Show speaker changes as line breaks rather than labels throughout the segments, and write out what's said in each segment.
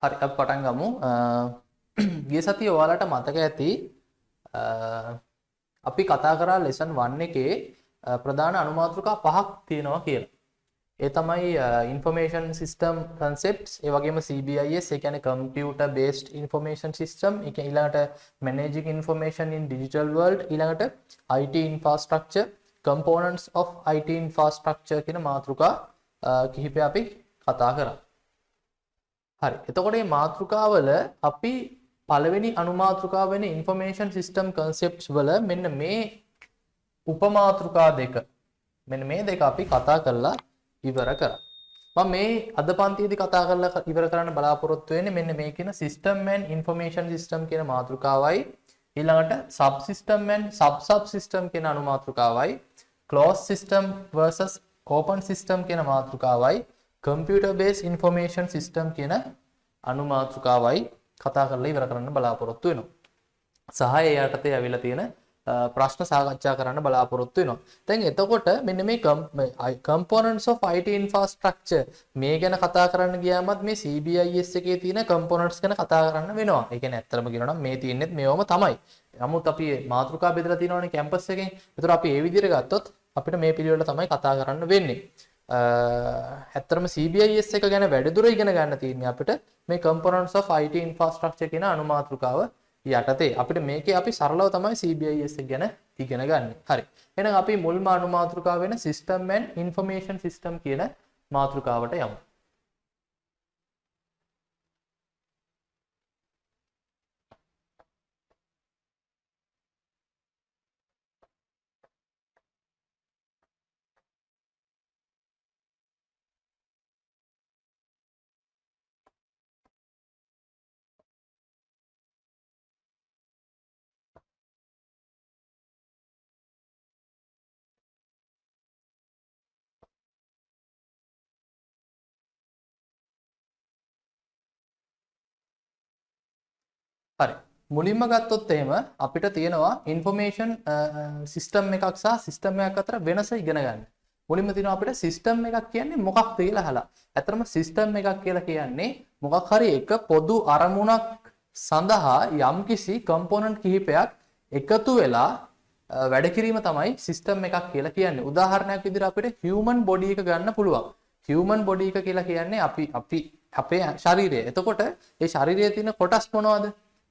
හරි අපි පටන් ගමු. ගිය සතියේ ඔයාලට මතක ඇති අපි කතා කරා lesson 1 එකේ ප්‍රධාන අනුමාතෘකා පහක් තියෙනවා කියලා. ඒ තමයි information system concepts, ඒ වගේම CBIS, ඒ කියන්නේ computer based information system, ඒ කියන්නේ ඊළඟට managing information in digital world, ඊළඟට IT infrastructure, components of IT infrastructure කියන මාතෘකා කිහිපය අපි කතා කරා. හරි. එතකොට මේ මාතෘකාවල අපි පළවෙනි අනුමාතෘකාව වෙන information system concepts වල මෙන්න මේ උපමාතෘකා දෙක මෙන්න මේ දෙක අපි කතා කරලා ඉවර කරා. මම මේ අද පන්තියේදී කතා කරලා ඉවර කරන්න බලාපොරොත්තු වෙන්නේ මෙන්න මේ කියන system and information system කියන මාතෘකාවයි, ඊළඟට subsystem and subsystem කියන අනුමාතෘකාවයි, closed system versus open system කියන මාතෘකාවයි, computer based information system කියන අනුමාතෘකාවයි කතා කරලා ඉවර කරන්න බලාපොරොත්තු වෙනවා. සහ ඒ යටතේ ඇවිල්ලා තියෙන ප්‍රශ්න සාකච්ඡා කරන්න බලාපොරොත්තු වෙනවා. දැන් එතකොට මෙන්න මේ components of IT infrastructure මේ ගැන කතා කරන්න ගියාමත් මේ CBIS එකේ තියෙන components ගැන කතා කරන්න වෙනවා. ඒ කියන්නේ ඇත්තටම කියනවා නම් මේ තියෙන්නේ මේවම තමයි. නමුත් අපි මාතෘකා බෙදලා තියෙනවානේ කැම්පස් එකෙන්. ඒතර අපි ඒ විදිහට ගත්තොත් අපිට මේ පිළිවෙල තමයි කතා කරන්න වෙන්නේ. ඇත්තටම CBIS එක ගැන වැඩිදුර ඉගෙන ගන්න තියෙන්නේ අපිට මේ components of IT infrastructure කියන අනුමාතෘකාව යටතේ. අපිට මේකේ අපි සරලව තමයි CBIS එක ගැන ඉගෙන ගන්න. හරි. එහෙනම් අපි මුල්ම අනුමාතෘකාව වෙන system and information system කියන මාතෘකාවට යමු. හරි. මුලින්ම ගත්තොත් එහෙම අපිට තියෙනවා information system එකක් සහ system එකක් අතර වෙනස ඉගෙන ගන්න. මුලින්ම තියෙනවා අපිට system එකක් කියන්නේ මොකක්ද කියලා අහලා. ඇත්තටම system එකක් කියලා කියන්නේ මොකක් හරි එක පොදු අරමුණක් සඳහා යම්කිසි component කිහිපයක් එකතු වෙලා වැඩ කිරීම තමයි system එකක් කියලා කියන්නේ. උදාහරණයක් විදිහට අපිට human body එක ගන්න පුළුවන්. human body එක කියලා කියන්නේ අපි අපේ ශරීරය. එතකොට ඒ ශරීරයේ තියෙන කොටස් මොනවද?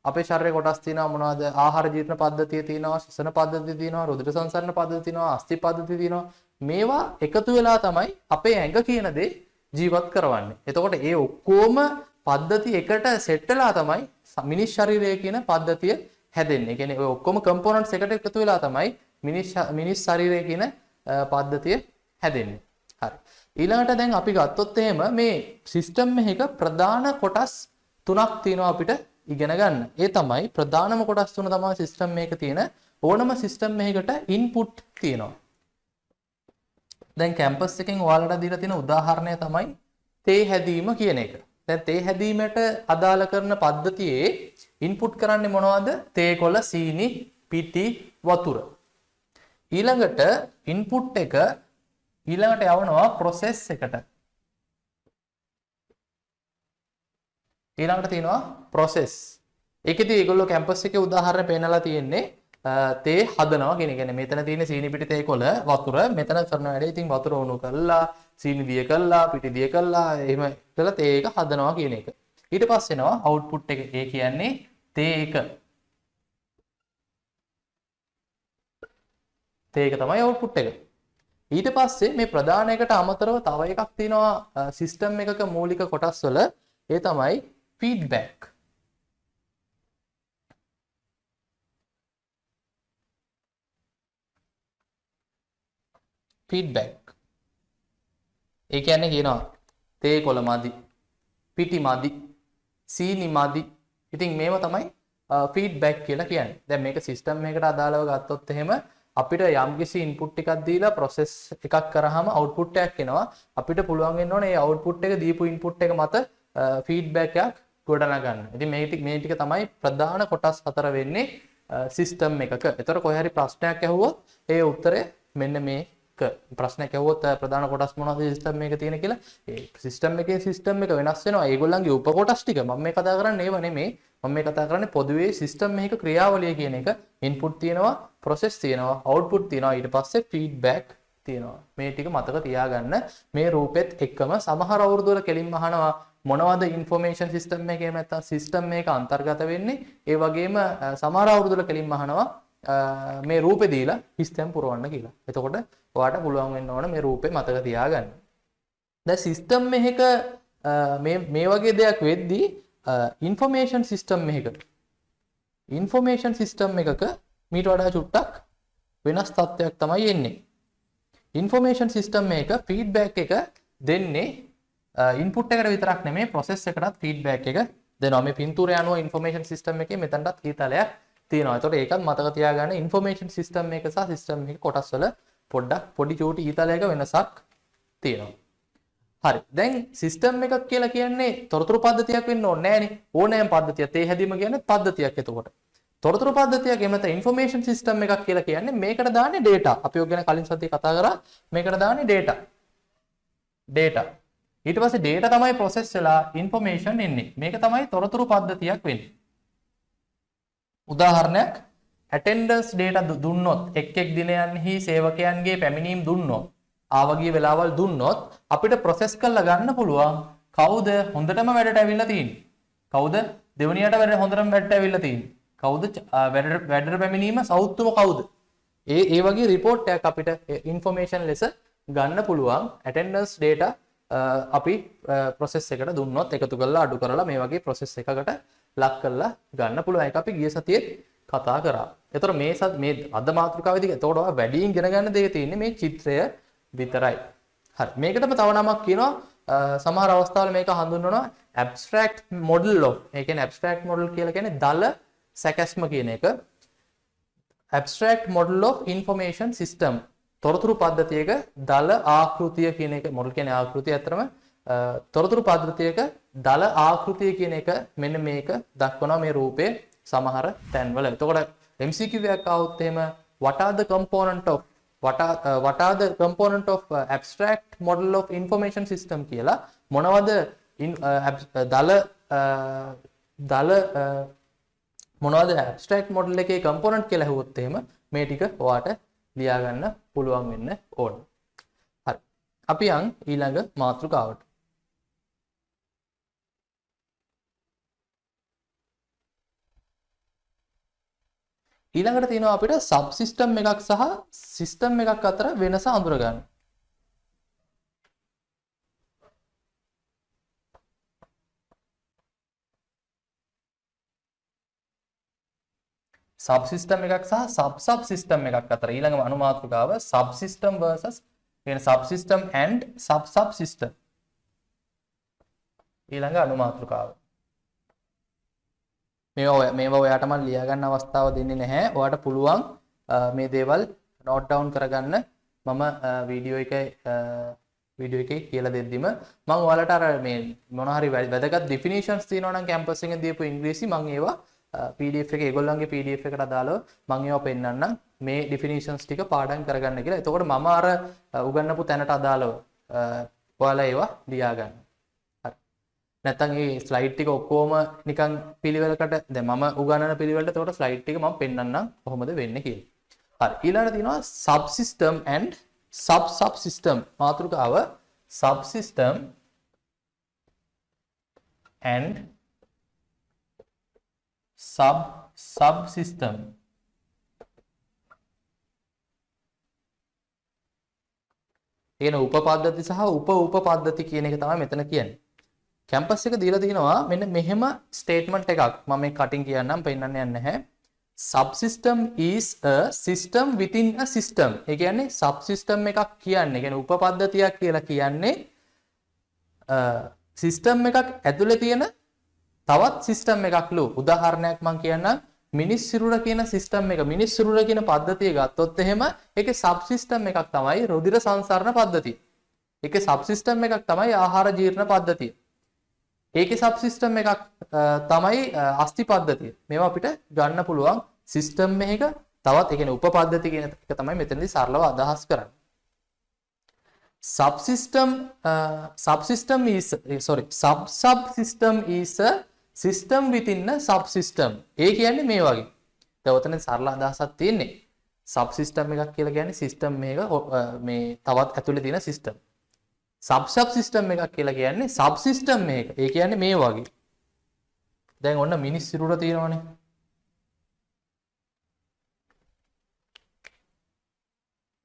අපේ ශරීරයේ කොටස් තියෙනවා මොනවද? ආහාර ජීර්ණ පද්ධතිය තියෙනවා, ශ්වසන පද්ධතිය තියෙනවා, රුධිර සංසරණ පද්ධතිය තියෙනවා, අස්ථි පද්ධතිය තියෙනවා. මේවා එකතු වෙලා තමයි අපේ ඇඟ කියන දේ ජීවත් කරවන්නේ. එතකොට ඒ ඔක්කොම පද්ධති එකට සෙට් වෙලා තමයි මිනිස් ශරීරය කියන පද්ධතිය හැදෙන්නේ. ඒ කියන්නේ ඔය ඔක්කොම components එකට එකතු වෙලා තමයි මිනිස් ශරීරය කියන පද්ධතිය හැදෙන්නේ. හරි. ඊළඟට දැන් අපි ගත්තොත් එහෙම මේ system එකක ප්‍රධාන කොටස් තුනක් තියෙනවා අපිට ඉගෙන ගන්න. ඒ තමයි ප්‍රධානම කොටස් තුන තමයි සිස්ටම් එකක තියෙන ඕනම සිස්ටම් එකකට ඉන්පුට් තියෙනවා. දැන් කැම්පස් එකෙන් ඔයාලට දීලා තියෙන උදාහරණය තමයි තේ හැදීම කියන එක. දැන් තේ හැදීමට අදාළ කරන පද්ධතියේ ඉන්පුට් කරන්නේ මොනවද? තේ කොළ, සීනි, පිටි, වතුර. ඊළඟට ඉන්පුට් එක ඊළඟට යවනවා process එකට. ඊළඟට තියෙනවා process. ඒකෙදි ඒගොල්ලෝ කැම්පස් එකේ උදාහරණ පෙන්නලා තියෙන්නේ තේ හදනවා කියන එක. කියන්නේ මෙතන තියෙන සීනි පිටි තේ කොළ වතුර මෙතන කරන වැඩේ ඉතින් වතුර උණු කරලා සීනි දිය කරලා පිටි දිය කරලා එහෙම කරලා තේ එක හදනවා කියන එක. ඊට පස්සේ එනවා output එක. ඒ කියන්නේ තේ එක. තේ එක තමයි output එක. ඊට පස්සේ මේ ප්‍රධාන එකට අමතරව තව එකක් තියෙනවා system එකක මූලික කොටස් වල. ඒ තමයි feedback. feedback. ඒ කියන්නේ කියනවා තේ කොළ මදි, පිටි මදි, සීනි මදි. ඉතින් මේව තමයි feedback කියලා කියන්නේ. දැන් මේක system එකකට අදාළව ගත්තොත් එහෙම අපිට යම්කිසි input එකක් දීලා process එකක් කරාම output එකක් එනවා. අපිට පුළුවන් වෙන්න ඕනේ මේ output එක දීපු input එක මත feedback එකක් ගොඩනගා ගන්න. ඉතින් මේ ටික තමයි ප්‍රධාන කොටස් හතර වෙන්නේ system එකක. ඒතර කොහේ හරි ප්‍රශ්නයක් ඇහුවොත් ඒ උත්තරේ මෙන්න මේ එක්ක ප්‍රශ්නයක් ඇහුවොත් ප්‍රධාන කොටස් මොනවද සිස්ටම් එකේ තියෙන කියලා ඒ සිස්ටම් එකේ සිස්ටම් එක වෙනස් වෙනවා. ඒගොල්ලන්ගේ උප කොටස් ටික මම මේ කතා කරන්නේ ඒව නෙමෙයි. මම මේ කතා කරන්නේ පොදුවේ සිස්ටම් එකක ක්‍රියාවලිය කියන එක. ඉන්පුට් තියෙනවා, ප්‍රොසෙස් තියෙනවා, අවුට්පුට් තියෙනවා, ඊට පස්සේ ෆීඩ්බැක් තියෙනවා. මේ ටික මතක තියාගන්න. මේ රූපෙත් එක්කම සමහර අවුරුදු වල කෙලින්ම අහනවා මොනවද ඉන්ෆෝමේෂන් සිස්ටම් එකේ එහෙම නැත්නම් සිස්ටම් එක අන්තර්ගත වෙන්නේ. ඒ වගේම සමහර අවුරුදු වල කෙලින්ම අහනවා මේ රූපේ දීලා හිස්තැන් පුරවන්න කියලා. එතකොට ඔයාට පුළුවන් වෙන්න ඕන මේ රූපේ මතක තියාගන්න. දැන් සිස්ටම් එකක මේ වගේ දෙයක් වෙද්දී ඉන්ෆෝමේෂන් සිස්ටම් එකක මීට වඩා චුට්ටක් වෙනස් තත්ත්වයක් තමයි එන්නේ. ඉන්ෆෝමේෂන් සිස්ටම් එකක ෆීඩ්බැක් එක දෙන්නේ ඉන්පුට් එකට විතරක් නෙමෙයි ප්‍රොසෙස් එකටත් ෆීඩ්බැක් එක දෙනවා. මේ පින්තූරය අනුව ඉන්ෆෝමේෂන් සිස්ටම් එකේ මෙතනටත් ඊතලයක් තියෙනවා. ඒතකොට ඒකත් මතක තියාගන්න ඉන්ෆෝමේෂන් සිස්ටම් එක සහ සිස්ටම් එකේ කොටස් වල පොඩි චූටි ඊතලයක වෙනසක් තියෙනවා. හරි. දැන් සිස්ටම් එකක් කියලා කියන්නේ තොරතුරු පද්ධතියක් වෙන්න ඕනේ නෑනේ. ඕනෑම පද්ධතියක් තේ හැදීම කියන්නේ පද්ධතියක්. එතකොට තොරතුරු පද්ධතියක් එහෙම නැත්නම් ඉන්ෆෝමේෂන් සිස්ටම් එකක් කියලා කියන්නේ මේකට දාන්නේ data. අපි ඔය ගැන කලින් සතියේ කතා කරා. මේකට දාන්නේ data. ඊට පස්සේ data තමයි process වෙලා information එන්නේ. මේක තමයි තොරතුරු පද්ධතියක් වෙන්නේ. උදාහරණයක් attendance data දුන්නොත් එක් දිනයන්හි සේවකයන්ගේ පැමිණීම් දුන්නොත් ආවගිය වෙලාවල් දුන්නොත් අපිට process කරලා ගන්න පුළුවන් කවුද හොඳටම වැඩට ඇවිල්ලා තියෙන්නේ. කවුද දෙවනියට හොඳටම වැඩට ඇවිල්ලා තියෙන්නේ. කවුද වැඩට පැමිණීම සෞතුම කවුද? ඒ වගේ report එකක් අපිට information ලෙස ගන්න පුළුවන් attendance data අපි process එකට දුන්නොත් එකතු කරලා අඩු කරලා මේ වගේ process එකකට ලක් කරලා ගන්න පුළුවන්. ඒක අපි ගිය සතියේ කතා කරා. ඒතර මේ අද මාතෘකාවේදී එතකොට ඔයා වැඩියෙන් ඉගෙන ගන්න දේ තියෙන්නේ මේ චිත්‍රය විතරයි. හරි. මේකටම තව නමක් කියනවා සමහර අවස්ථාවල මේක හඳුන්වනවා abstract model of. ඒ කියන්නේ abstract model කියලා කියන්නේ දල සැකැස්ම කියන එක. abstract model of information system. තොරතුරු පද්ධතියක දල ආකෘතිය කියන එක මොඩල් කියන්නේ ආකෘතිය අතරම තොරතුරු පද්ධතියක දල ආකෘතිය කියන එක මෙන්න මේක දක්වනවා මේ රූපේ සමහර තැන්වල. එතකොට MCQ එකක් ආවොත් එහෙම what are the component of abstract model of information system කියලා මොනවද මොනවද abstract model එකේ component කියලා අහුවොත් එහෙම මේ ටික ඔයාට ලියා ගන්න පුළුවන් වෙන්න ඕන. හරි. අපි යන් ඊළඟ මාතෘකාවට. ඊළඟට තියෙනවා අපිට සබ් සිස්ටම් එකක් සහ සිස්ටම් එකක් අතර වෙනස අඳුර ගන්න. සබ් සිස්ටම් එකක් සහ සබ් සිස්ටම් එකක් අතර ඊළඟ අනුමාතෘකාව සබ් සිස්ටම් versus කියන sub system and sub system ඊළඟ අනුමාතෘකාව. මේවා ඔයාට මම ලියා ගන්න අවස්ථාව දෙන්නේ නැහැ. ඔයාට පුළුවන් මේ දේවල් නෝට් ඩවුන් කරගන්න. මම වීඩියෝ එකේ කියලා දෙද්දිම මම ඔයාලට අර මේ මොන හරි වැදගත් ඩෙෆිනිෂන්ස් තියෙනවා නම් කැම්පස් එකෙන් දීපු ඉංග්‍රීසි මම ඒවා PDF එකේ ඒගොල්ලන්ගේ PDF එකට අදාළව මම ඒවා පෙන්නන්නම්. මේ ඩෙෆිනිෂන්ස් ටික පාඩම් කරගන්න කියලා. එතකොට මම අර උගන්වපු තැනට අදාළව ඔයාලා ඒවා ලියා ගන්න. නැත්තම් මේ ස්ලයිඩ් ටික ඔක්කොම නිකන් පිළිවෙලකට දැන් මම උගන්වන පිළිවෙලට එතකොට ස්ලයිඩ් ටික මම පෙන්නන්නම් කොහොමද වෙන්නේ කියලා. හරි. ඊළඟට තියෙනවා sub system and sub system මාතෘකාව sub system and sub system. කියන උපපද්ධති සහ උප පද්ධති කියන එක තමයි මෙතන කියන්නේ. කැම්පස් එක දීලා තිනවා මෙන්න මෙහෙම ස්ටේට්මන්ට් එකක්. මම මේ කටින් කියන්නම් පෙන්නන්න යන්නේ නැහැ. Subsystem is a system within a system. ඒ කියන්නේ subsystem එකක් කියන්නේ කියන්නේ උපපද්ධතියක් කියලා කියන්නේ සිස්ටම් එකක් ඇතුලේ තියෙන තවත් සිස්ටම් එකක්ලු. උදාහරණයක් මම කියන්නම් මිනිස් සිරුර කියන සිස්ටම් එක. මිනිස් සිරුර කියන පද්ධතිය ගත්තොත් එහෙම ඒකේ සබ්සිස්ටම් එකක් තමයි රුධිර සංසරණ පද්ධතිය. ඒකේ සබ්සිස්ටම් එකක් තමයි ආහාර ජීර්ණ පද්ධතිය. ඒකේ සබ්සිස්ටම් එකක් තමයි අස්ථි පද්ධතිය. මේවා අපිට ගන්න පුළුවන් සිස්ටම් එකක තවත් ඒ කියන්නේ උපපද්ධති කියන එක තමයි මෙතනදී සරලව අදහස් කරන්නේ. subsystem is sorry subsystem is a system within a subsystem. ඒ කියන්නේ මේ වගේ. දැන් ඔතන සරල අදහසක් තියෙන්නේ. subsystem එකක් කියලා කියන්නේ system මේක මේ තවත් ඇතුලේ තියෙන system. subsystem එකක් කියලා කියන්නේ subsystem මේක. ඒ කියන්නේ මේ වගේ. දැන් ඔන්න මිනිස් සිරුර තියෙනවනේ.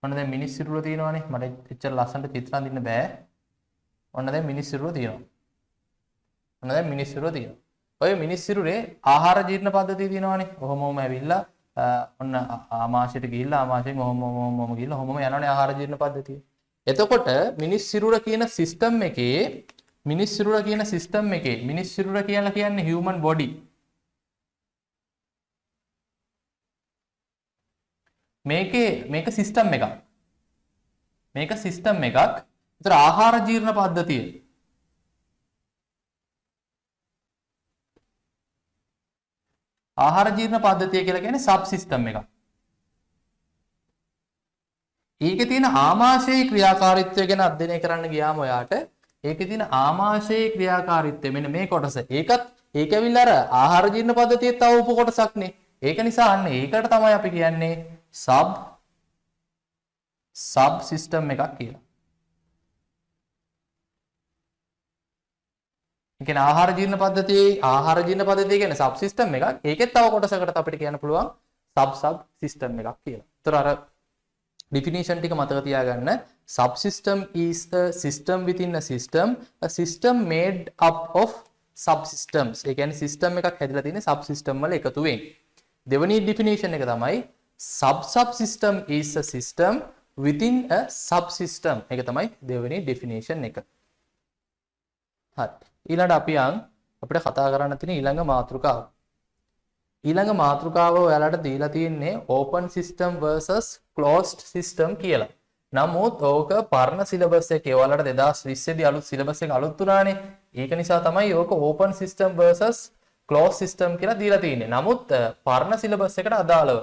ඔන්න දැන් මිනිස් සිරුර තියෙනවනේ. මට එච්චර ලස්සනට චිත්‍ර අඳින්න බෑ. ඔන්න දැන් මිනිස් සිරුර තියෙනවා. ඔන්න දැන් මිනිස් සිරුර තියෙනවා. ඔය මිනිස් සිරුරේ ආහාර ජීර්ණ පද්ධතිය තියෙනවනේ. ඔහොමම ඇවිල්ලා ඔන්න ආමාශයට ගිහිල්ලා ආමාශයෙන් ඔහොම ගිහිල්ලා ඔහොමම යනවනේ ආහාර ජීර්ණ පද්ධතිය. එතකොට මිනිස් සිරුර කියන සිස්ටම් එකේ මිනිස් සිරුර කියලා කියන්නේ human body. මේක සිස්ටම් එකක්. ඒතර ආහාර ජීර්ණ පද්ධතිය. ආහාර ජීර්ණ පද්ධතිය කියලා කියන්නේ සබ් සිස්ටම් එකක්. ඒකේ තියෙන ආමාශයේ ක්‍රියාකාරීත්වය ගැන අධ්‍යයනය කරන්න ගියාම ඔයාට ඒකේ තියෙන ආමාශයේ ක්‍රියාකාරීත්වය මෙන්න මේ කොටස. ඒක ඇවිල්ලා අර ආහාර ජීර්ණ පද්ධතියේ තව උප කොටසක්නේ. ඒක නිසා අන්න ඒකට තමයි අපි කියන්නේ සබ් සිස්ටම් එකක් කියලා. ඒ කියන්නේ ආහාර ජීර්ණ පද්ධතිය කියන්නේ සබ් සිස්ටම් එකක්. ඒකෙත් තව කොටසකට අපිට කියන්න පුළුවන් සබ් සිස්ටම් එකක් කියලා. ඒතර අර definition ටික මතක තියාගන්න. Subsystem is a system within a system made up of subsystems. ඒ කියන්නේ system එකක් හැදිලා තියෙන subsystem වල එකතුවෙන්. දෙවෙනි definition එක තමයි subsystem is a system within a subsystem. ඒක තමයි දෙවෙනි definition එක. හරි. ඊළඟට අපිට කතා කරන්න තියෙන ඊළඟ මාතෘකාව. ඊළඟ මාතෘකාව ඔයාලට දීලා තියෙන්නේ open system versus closed system කියලා. නමුත් ඕක පරණ සිලබස් එකේ ඔයාලට 2020 දී අලුත් සිලබස් එක අලුත් වුණානේ. ඒක නිසා තමයි ඕක open system versus closed system කියලා දීලා තියෙන්නේ. නමුත් පරණ සිලබස් එකට අදාළව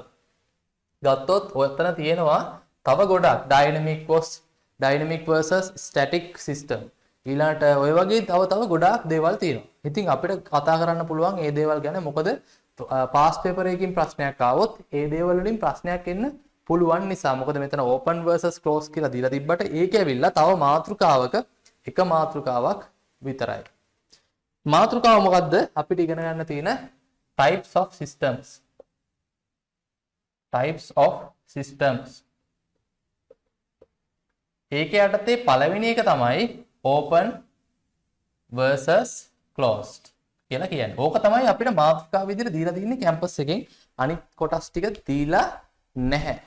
ගත්තොත් ඔතන තියෙනවා තව ගොඩක් dynamic versus static system. ඊළාට ඔය වගේ තව ගොඩාක් දේවල් තියෙනවා. ඉතින් අපිට කතා කරන්න පුළුවන් මේ දේවල් ගැන. මොකද පාස් පේපර් එකකින් ප්‍රශ්නයක් ආවොත් ඒ දේවල් වලින් ප්‍රශ්නයක් එන්න පුළුවන් නිසා. මොකද මෙතන open versus closed කියලා දීලා තිබ්බට ඒක ඇවිල්ලා තව එක මාතෘකාවක් විතරයි. මාතෘකාව මොකද්ද? අපිට ඉගෙන ගන්න තියෙන types of systems. ඒකේ යටතේ පළවෙනි එක තමයි open versus closed කියලා කියන්නේ. ඕක තමයි අපිට මාතෘකාව විදිහට දීලා තියෙන්නේ කැම්පස් එකෙන්. අනිත් කොටස් ටික දීලා නැහැ.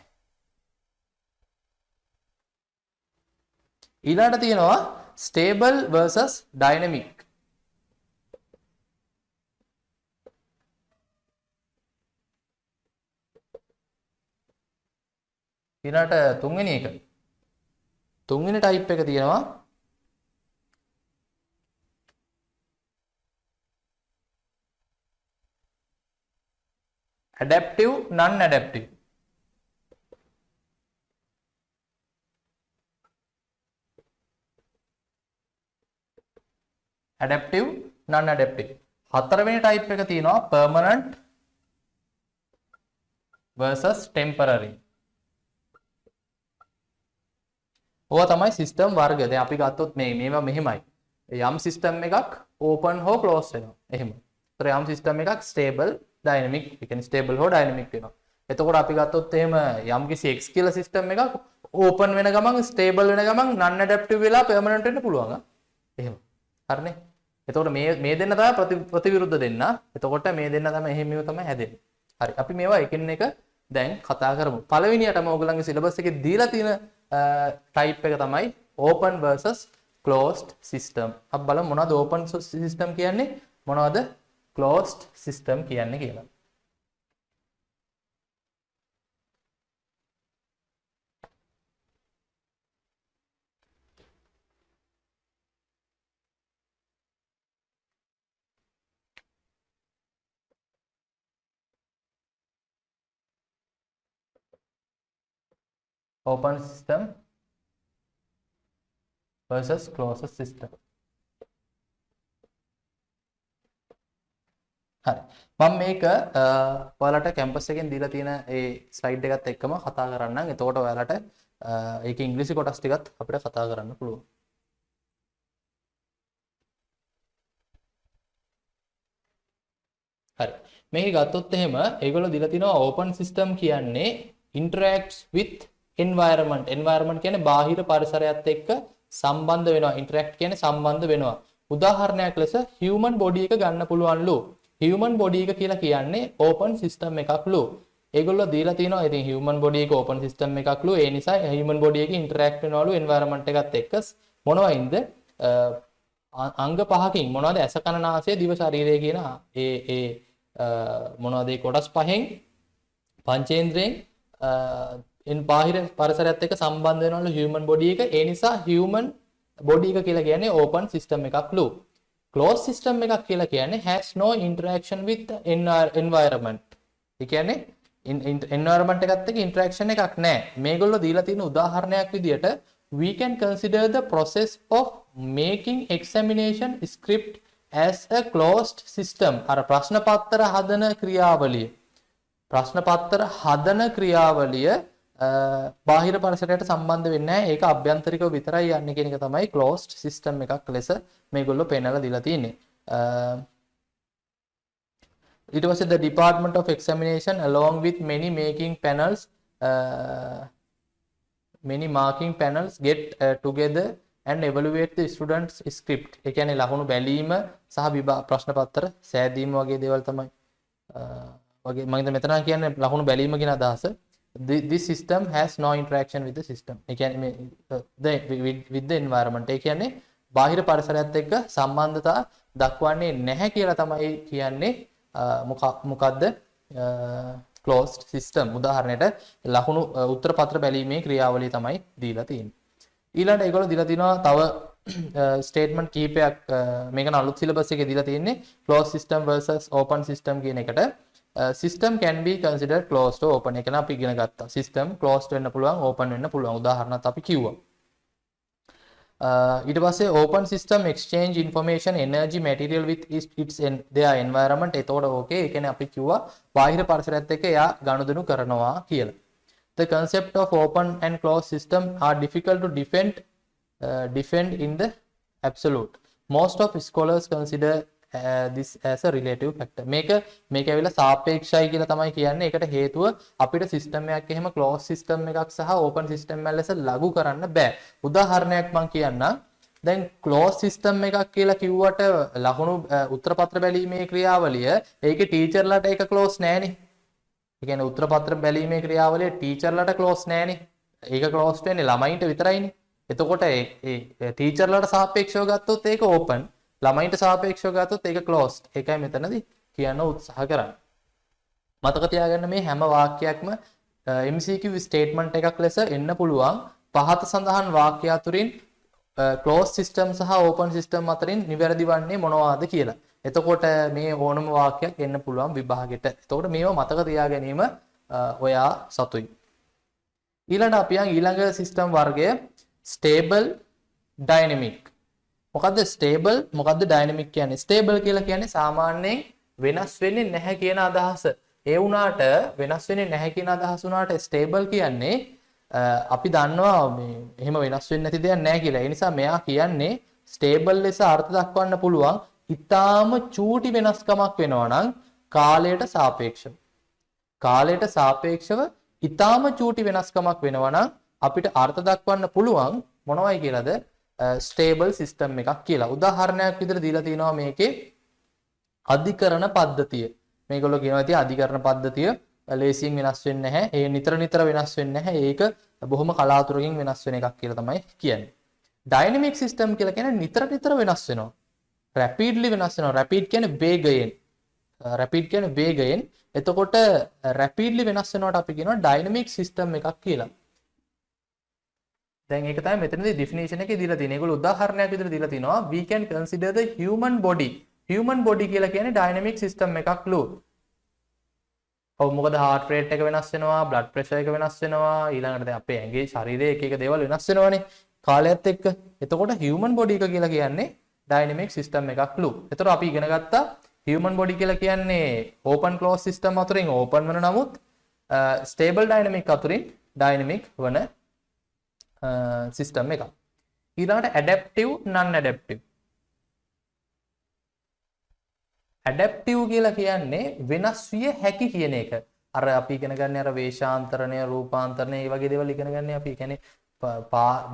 ඊළඟට තියෙනවා stable versus dynamic. ඊළඟට තුන්වෙනි type එක තියෙනවා adaptive non-adaptive. adaptive non-adaptive. හතරවෙනි type එක තියෙනවා permanent versus temporary. ඕවා තමයි system වර්ග. දැන් අපි ගත්තොත් මේවා මෙහෙමයි. යම් system එකක් open හෝ close වෙනවා. එහෙම. ඒතර යම් system එකක් stable dynamic, ඒ කියන්නේ stable හෝ dynamic වෙනවා. එතකොට අපි ගත්තොත් එහෙම යම් කිසි x කියලා system එකක් open වෙන ගමන් stable වෙන ගමන් non adaptive වෙලා permanent වෙන්න පුළුවන්. එහෙම. හරිනේ. එතකොට මේ දෙන්න තමයි ප්‍රතිවිරුද්ධ දෙන්න. එතකොට මේ දෙන්න තමයි එහෙම තමයි හැදෙන්නේ. හරි. අපි මේවා එකින් එක දැන් කතා කරමු. පළවෙනියටම ඕගොල්ලන්ගේ සිලබස් එකේ දීලා තියෙන type එක තමයි open versus closed system. අපි බලමු මොනවද open system කියන්නේ, මොනවද closed system කියන්නේ කියලා. open system versus closed system. හරි. මම මේක ඔයාලට කැම්පස් එකෙන් දීලා තියෙන ඒ ස්ලයිඩ් එකත් එක්කම කතා කරන්නම්. එතකොට ඔයාලට ඒකේ ඉංග්‍රීසි කොටස් ටිකත් අපිට කතා කරන්න පුළුවන්. හරි. මේක ගත්තොත් එහෙම ඒගොල්ලෝ දීලා තිනවා open system කියන්නේ interacts with environment. environment කියන්නේ බාහිර පරිසරයත් එක්ක සම්බන්ධ වෙනවා. interact කියන්නේ සම්බන්ධ වෙනවා. උදාහරණයක් ලෙස human body එක ගන්න පුළුවන්ලු. human body එක කියලා කියන්නේ open system එකක්ලු. ඒගොල්ලෝ දීලා තිනවා ඉතින් human body එක open system එකක්ලු. ඒ නිසා human body එක interact වෙනවලු environment එකත් එක්ක. මොනවයින්ද? අංග පහකින් මොනවද? ඇස කන නාසය දිව ශරීරය කියන ඒ මොනවද ඒ කොටස් පහෙන් පංචේන්ද්‍රයෙන් බාහිර පරිසරයත් එක්ක සම්බන්ධ වෙනවලු human body එක. ඒ නිසා human body එක කියලා කියන්නේ open system එකක්ලු. closed system එකක් කියලා කියන්නේ has no interaction with the environment. ඒ කියන්නේ environment එකත් එක්ක interaction එකක් නැහැ. මේගොල්ලෝ දීලා තියෙන උදාහරණයක් විදියට we can consider the process of making examination script as a closed system. අර ප්‍රශ්න පත්‍ර හදන ක්‍රියාවලිය. ප්‍රශ්න පත්‍ර හදන ක්‍රියාවලිය බාහිර පරිසරයට සම්බන්ධ වෙන්නේ නැහැ. ඒක අභ්‍යන්තරිකව විතරයි යන්නේ කියන එක තමයි closed system එකක් ලෙස මේගොල්ලෝ පෙන්නලා දීලා තියෙන්නේ. ඊට පස්සේ the department of examination along with many marking panels get together and evaluate the students script. ඒ කියන්නේ ලකුණු බැලීම සහ ප්‍රශ්න පත්‍ර සෑදීම වගේ දේවල් තමයි වගේ මම හිතන්නේ මෙතන කියන්නේ ලකුණු බැලීම කියන අදහස. This system has no interaction with the system. ඒ කියන්නේ with the environment. ඒ කියන්නේ බාහිර පරිසරයත් එක්ක සම්බන්ධතා දක්වන්නේ නැහැ කියලා තමයි කියන්නේ. මොකද්ද? closed system. උදාහරණයට ලකුණු උත්තර පත්‍ර බැලීමේ ක්‍රියාවලිය තමයි දීලා තියෙන්නේ. ඊළඟට ඒගොල්ලෝ දීලා තිනවා තව ස්ටේට්මන්ට් කීපයක්. මේක අලුත් සිලබස් එකේ දීලා තියෙන්නේ closed system versus open system කියන එකට. system can be considered closed or open. ඒක නම් අපි ඉගෙන ගත්තා. system closed වෙන්න පුළුවන්, open වෙන්න පුළුවන්. උදාහරණයක් අපි කිව්වා. ඊට පස්සේ open system exchange information energy material with its their environment. එතකොට ඕකේ ඒ කියන්නේ අපි කිව්වා බාහිර පරිසරයත් එක්ක එයා ගනුදෙනු කරනවා කියලා. The concept of open and closed system are difficult to defend in the absolute. Most of scholars consider this as a relative factor. මේක ඇවිල්ලා සාපේක්ෂයි කියලා තමයි කියන්නේ. ඒකට හේතුව අපිට සිස්ටම් එකක් එහෙම closed system එකක් සහ open system එකක් ලෙස ලඝු කරන්න බෑ. උදාහරණයක් මම කියන්නම්. දැන් closed system එකක් කියලා කිව්වට ලකුණු උත්තර පත්‍ර බැලීමේ ක්‍රියාවලිය ඒකේ ටීචර්ලාට ඒක close නෑනේ. ඒ කියන්නේ උත්තර පත්‍ර බැලීමේ ක්‍රියාවලිය ටීචර්ලාට close නෑනේ. ඒක close වෙන්නේ ළමයින්ට විතරයිනේ. එතකොට ඒ ටීචර්ලාට සාපේක්ෂව ගත්තොත් ඒක open. ළමයින්ට සාපේක්ෂව ගත්තොත් ඒක closed. ඒකයි මෙතනදී කියන්න උත්සාහ කරන්නේ. මතක තියාගන්න මේ හැම වාක්‍යයක්ම MCQ ස්ටේට්මන්ට් එකක් ලෙස එන්න පුළුවන්. පහත සඳහන් වාක්‍ය අතුරින් closed system සහ open system අතරින් නිවැරදි වන්නේ මොනවාද කියලා. එතකොට මේ ඕනම වාක්‍යයක් එන්න පුළුවන් විභාගෙට. එතකොට මේව මතක තියා ගැනීම ඔයා සතුයි. ඊළඟට අපි ඊළඟ සිස්ටම් වර්ගය stable dynamic. මොකද්ද stable මොකද්ද dynamic කියන්නේ? stable කියලා කියන්නේ සාමාන්‍යයෙන් වෙනස් වෙන්නේ නැහැ කියන අදහස. ඒ වුණාට වෙනස් වෙන්නේ නැහැ කියන අදහස වුණාට stable කියන්නේ අපි දන්නවා මේ එහෙම වෙනස් වෙන්නේ නැති දෙයක් නැහැ කියලා. ඒ නිසා මෙයා කියන්නේ stable ලෙස අර්ථ දක්වන්න පුළුවන්. ඊටාම චූටි වෙනස්කමක් වෙනවා නම් කාලයට සාපේක්ෂව. කාලයට සාපේක්ෂව ඊටාම චූටි වෙනස්කමක් වෙනවා නම් අපිට අර්ථ දක්වන්න පුළුවන් මොනවයි කියලාද? stable system එකක් කියලා. උදාහරණයක් විදිහට දීලා තිනවා මේකේ අධිකරණ පද්ධතිය. මේගොල්ලෝ කියනවා ඉතින් අධිකරණ පද්ධතිය ලේසියෙන් වෙනස් වෙන්නේ නැහැ. ඒ නිතර වෙනස් වෙන්නේ නැහැ. ඒක බොහොම කලාතුරකින් වෙනස් වෙන එකක් කියලා තමයි කියන්නේ. dynamic system කියලා කියන්නේ නිතර වෙනස් වෙනවා. rapidly වෙනස් වෙනවා. rapid කියන්නේ වේගයෙන්. rapid කියන්නේ වේගයෙන්. එතකොට rapidly වෙනස් වෙනවට අපි කියනවා dynamic system එකක් කියලා. දැන් ඒක තමයි මෙතනදී definition එකේ දීලා තියෙන්නේ. ඒගොල්ලෝ උදාහරණයක් විදිහට දීලා තිනවා we can consider the human body. human body කියලා කියන්නේ dynamic system එකක්ලු. ඔව් මොකද heart rate එක වෙනස් වෙනවා, blood pressure එක වෙනස් වෙනවා, ඊළඟට දැන් අපේ ඇඟේ ශරීරයේ එක දේවල් වෙනස් වෙනවානේ. කාලයත් එක්ක. එතකොට human body එක කියලා කියන්නේ dynamic system එකක්ලු. එතකොට අපි ඉගෙන ගත්තා human body කියලා කියන්නේ open close system අතරින් open වෙන නමුත් stable dynamic අතරින් dynamic වන system එකක්. ඊළඟට adaptive non adaptive. adaptive කියලා කියන්නේ වෙනස් විය හැකි කියන එක. අර අපි ඉගෙන ගන්න අර වේශාන්තරණය, රූපාන්තරණය, මේ වගේ දේවල් ඉගෙන ගන්න අපි කියන්නේ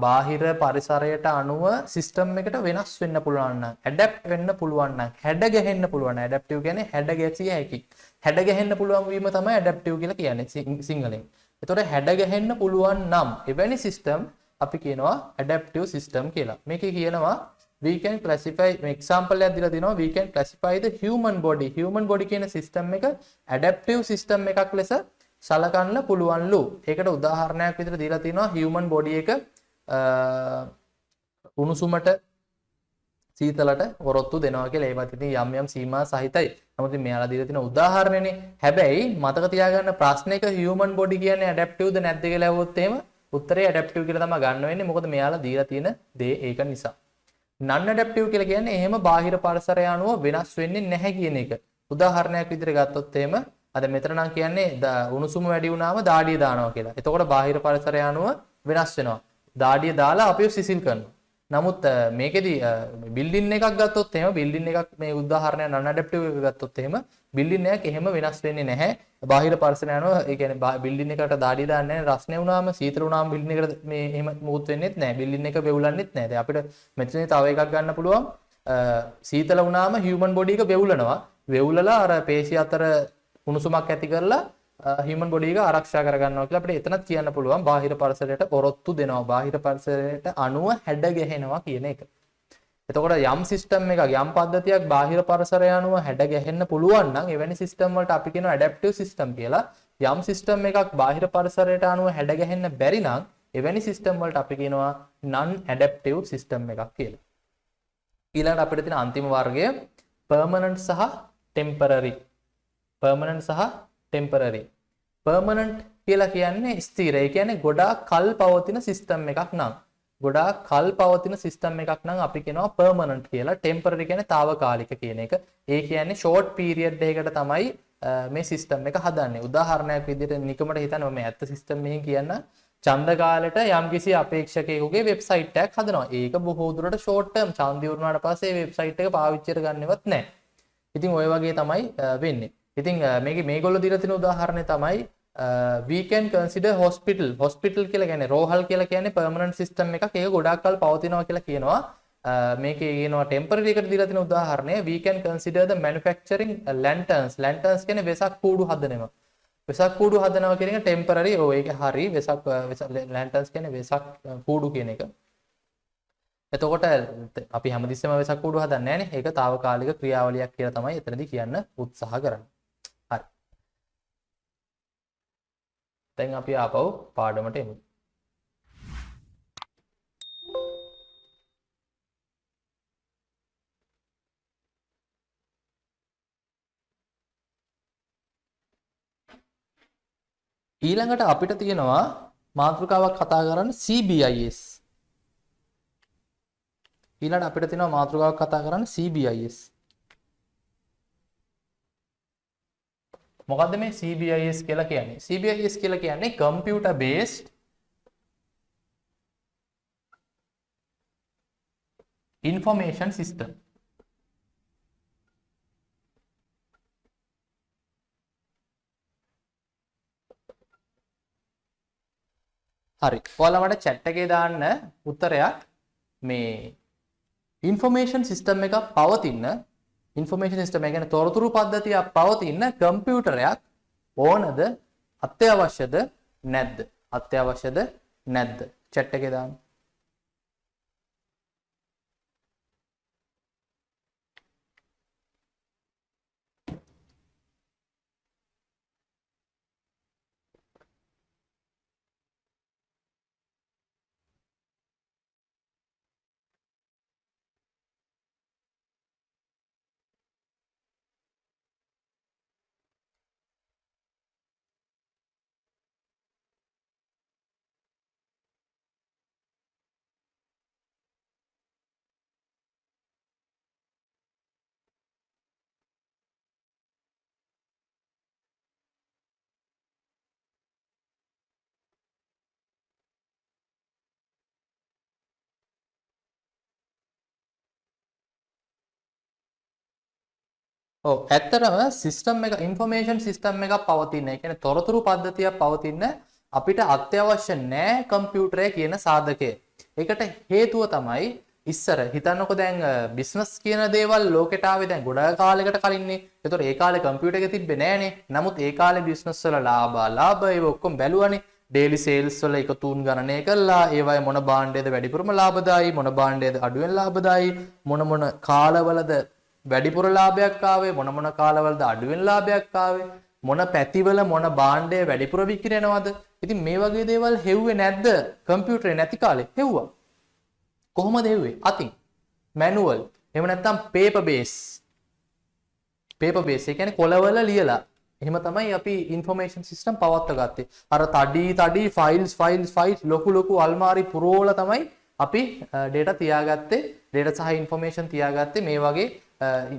බාහිර පරිසරයට අනුව සිස්ටම් එකට වෙනස් වෙන්න පුළුවන් නම්, ඇඩැප්ට් වෙන්න පුළුවන් නම්, හැඩ ගැහෙන්න පුළුවන්. ඇඩැප්ටිව් කියන්නේ හැඩ ගැසිය හැකි. හැඩ ගැහෙන්න පුළුවන් වීම තමයි ඇඩැප්ටිව් කියලා කියන්නේ සිංහලෙන්. ඒතකොට හැඩ ගැහෙන්න පුළුවන් නම් එවැනි සිස්ටම් අපි කියනවා ඇඩැප්ටිව් සිස්ටම් කියලා. මේකේ කියනවා we can classify example එකක් දීලා තිනවා we can classify the human body කියන සිස්ටම් එක adaptive සිස්ටම් එකක් ලෙස සලකන්න පුළුවන්ලු. ඒකට උදාහරණයක් විදිහට දීලා තිනවා human body එක උණුසුමට සීතලට වරොත්තු දෙනවා කියලා. ඒවත් ඉතින් යම් යම් සීමා සහිතයි. නමුත් මෙයාලා දීලා තියෙන උදාහරණනේ. හැබැයි මතක තියාගන්න ප්‍රශ්නයක human body කියන්නේ adaptive ද නැද්ද කියලා අහුවොත් එහෙම උත්තරේ adaptive කියලා තමයි ගන්න වෙන්නේ. මොකද මෙයාලා දීලා තියෙන දේ ඒක නිසා. non adaptive කියලා කියන්නේ එහෙම බාහිර පරිසරය අනුව වෙනස් වෙන්නේ නැහැ කියන එක. උදාහරණයක් විදිහට ගත්තොත් එහෙම අද මෙතන නම් කියන්නේ උණුසුම වැඩි වුණාම දාඩිය දානවා කියලා. එතකොට බාහිර පරිසරය අනුව වෙනස් වෙනවා. දාඩිය දාලා අපිව සිසිල් කරනවා. නමුත් මේකෙදි බිල්ඩින් එකක් ගත්තොත් එහෙම බිල්ඩින් එකක් මේ උදාහරණයක් non adaptive එක ගත්තොත් එහෙම බිල්ඩින් එකක් එහෙම වෙනස් වෙන්නේ නැහැ. බාහිර පරිසරය අනුව ඒ කියන්නේ බිල්ඩින් එකකට දාඩිය දාන්නේ නැහැ. රස්නේ වුණාම සීතල වුණාම බිල්ඩින් එකට මේ එහෙම මුහුත් වෙන්නේත් නැහැ. බිල්ඩින් එක වෙවුලන්නේත් නැහැ. දැන් අපිට මෙතන තව එකක් ගන්න පුළුවන්. සීතල වුණාම human body එක වෙවුලනවා. වෙවුලලා අර පේශි අතර උණුසුමක් ඇති කරලා human body එක ආරක්ෂා කරගන්නවා කියලා අපිට එතනත් කියන්න පුළුවන්. බාහිර පරිසරයට ඔරොත්තු දෙනවා. බාහිර පරිසරයට අණුව හැඩ ගැහෙනවා කියන එක. එතකොට යම් සිස්ටම් එකක් යම් පද්ධතියක් බාහිර පරිසරය අනුව හැඩ ගැහෙන්න පුළුවන් නම් එවැනි සිස්ටම් වලට අපි කියනවා ඇඩැප්ටිව් සිස්ටම් කියලා. යම් සිස්ටම් එකක් බාහිර පරිසරයට අනුව හැඩ ගැහෙන්න බැරි නම් එවැනි සිස්ටම් වලට අපි කියනවා non adaptive සිස්ටම් එකක් කියලා. ඊළඟට අපිට තියෙන අන්තිම වර්ගය permanent සහ temporary. permanent සහ temporary. permanent කියලා කියන්නේ ස්ථිර. ඒ කියන්නේ ගොඩාක් කල් පවතින සිස්ටම් එකක් නම් ගොඩාක් කල් පවතින සිස්ටම් එකක් නම් අපි කියනවා permanent කියලා. temporary කියන්නේ తాවකාලික කියන එක. ඒ කියන්නේ short period එකකට තමයි මේ සිස්ටම් එක හදන්නේ. උදාහරණයක් විදිහට නිකමට හිතන්න මම ඇත්ත සිස්ටම් එකකින් කියන්න ඡන්ද කාලෙට යම්කිසි අපේක්ෂකයෙකුගේ වෙබ්සයිට් එකක් හදනවා. ඒක බොහෝ දුරට short term ඡන්දය වුණාට පස්සේ මේ වෙබ්සයිට් එක පාවිච්චියට ගන්නවත් නැහැ. ඉතින් ওই වගේ තමයි වෙන්නේ. ඉතින් මේගොල්ලෝ දීලා තියෙන උදාහරණය තමයි we can consider hospital කියලා කියන්නේ රෝහල් කියලා කියන්නේ permanent system එකක්. ඒක ගොඩාක් කල් පවතිනවා කියලා කියනවා. මේකේ කියනවා temporary එකට දීලා තියෙන උදාහරණය we can consider the manufacturing lanterns කියන්නේ වෙසක් කූඩු හදනවා. වෙසක් කූඩු හදනවා කියන එක temporary. ඔව් ඒක හරි. වෙසක් lanterns කියන්නේ වෙසක් කූඩු කියන එක. එතකොට අපි හැමතිස්සෙම වෙසක් කූඩු හදන්නේ නැහැ නේ. ඒක తాවකාලික ක්‍රියාවලියක් කියලා තමයි එතනදී කියන්න උත්සාහ කරන්නේ. හරි. දැන් අපි ආපහු පාඩමට එමු. ඊළඟට අපිට තියෙනවා මාතෘකාවක් කතා කරන්න CBIS. ඊළඟට අපිට තියෙනවා මාතෘකාවක් කතා කරන්න CBIS. මොකද්ද මේ CBIS කියලා කියන්නේ? CBIS කියලා කියන්නේ computer based information system. හරි. ඔයාලා මට chat එකේ දාන්න උත්තරයක් මේ information system එකක් පවතින information system එක කියන්නේ තොරතුරු පද්ධතියක් පවතින කම්පියුටරයක් ඕනද අත්‍යවශ්‍යද නැද්ද? අත්‍යවශ්‍යද නැද්ද? chat එකේ දාන්න. ඔව් ඇත්තටම සිස්ටම් එක ඉන්ෆර්මේෂන් සිස්ටම් එකක් පවතින. ඒ කියන්නේ තොරතුරු පද්ධතියක් පවතින අපිට අත්‍යවශ්‍ය නෑ කම්පියුටරය කියන සාධකය. ඒකට හේතුව තමයි ඉස්සර හිතන්නකො දැන් බිස්නස් කියන දේවල් ලෝකෙට ආවේ දැන් ගොඩාක් කාලයකට කලින්නේ. ඒතකොට ඒ කාලේ කම්පියුටර් එක තිබ්බේ නෑනේ. නමුත් ඒ කාලේ බිස්නස් වල ලාභ ඒව ඔක්කොම බැලුවානේ. ඩේලි සේල්ස් වල එකතුන් ගණනය කළා. ඒවයි මොන භාණ්ඩයේද වැඩිපුරම ලාභදායී, මොන භාණ්ඩයේද අඩුවෙන් ලාභදායී, මොන කාලවලද වැඩිපුර ලාභයක් ආවේ, මොන කාලවලද අඩුවෙන් ලාභයක් ආවේ, මොන පැතිවල මොන භාණ්ඩය වැඩිපුර විකිරෙනවද. ඉතින් මේ වගේ දේවල් හෙව්වේ නැද්ද කම්පියුටරේ නැති කාලේ? හෙව්වා. කොහොමද හෙව්වේ? අතින් මැනුවල්. එහෙම නැත්නම් පේපර් බේස්. පේපර් බේස් ඒ කියන්නේ කොළවල ලියලා. එහෙම තමයි අපි ඉන්ෆර්මේෂන් සිස්ටම් පවත්ව ගත්තේ. අර තඩි ෆයිල්ස් ලොකු අල්මාරි පුරවලා තමයි අපි data තියාගත්තේ. data සහ ඉන්ෆර්මේෂන් තියාගත්තේ මේ වගේ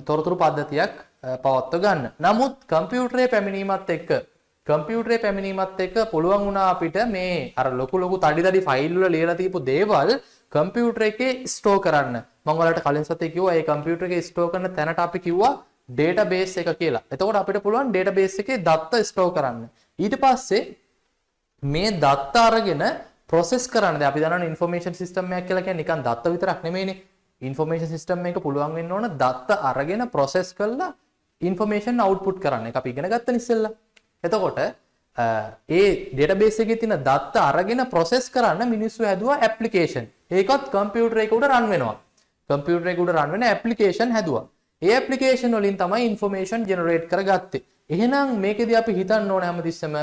තොරතුරු පද්ධතියක් පවත්ව ගන්න. නමුත් කම්පියුටරේ පැමිණීමත් එක්ක පුළුවන් වුණා අපිට මේ අර ලොකු තඩි ෆයිල් වල ලියලා තියපු දේවල් කම්පියුටර් එකේ ස්ටෝර් කරන්න. මම ඔයාලට කලින් සතියේ කිව්වා ඒ කම්පියුටර් එකේ ස්ටෝර් කරන තැනට අපි කිව්වා database එක කියලා. එතකොට අපිට පුළුවන් database එකේ දත්ත ස්ටෝර් කරන්න. ඊට පස්සේ මේ දත්ත අරගෙන process කරන්න. දැන් අපි දන්නවනේ information system එකක් කියලා කියන්නේ නිකන් දත්ත විතරක් නෙමෙයිනේ. information system එක පුළුවන් වෙන්න ඕන දත්ත අරගෙන process කරලා information output කරන්න. ඒක අපි ඉගෙන ගත්තා ඉස්සෙල්ලා. එතකොට ඒ database එකේ තියෙන දත්ත අරගෙන process කරන්න මිනිස්සු හැදුවා application. ඒකත් කම්පියුටර් එක උඩ රන් වෙනවා. කම්පියුටර් එක උඩ රන් වෙන application හැදුවා. ඒ application වලින් තමයි information generate කරගත්තේ. එහෙනම් මේකෙදී අපි හිතන්න ඕනේ හැමතිස්සෙම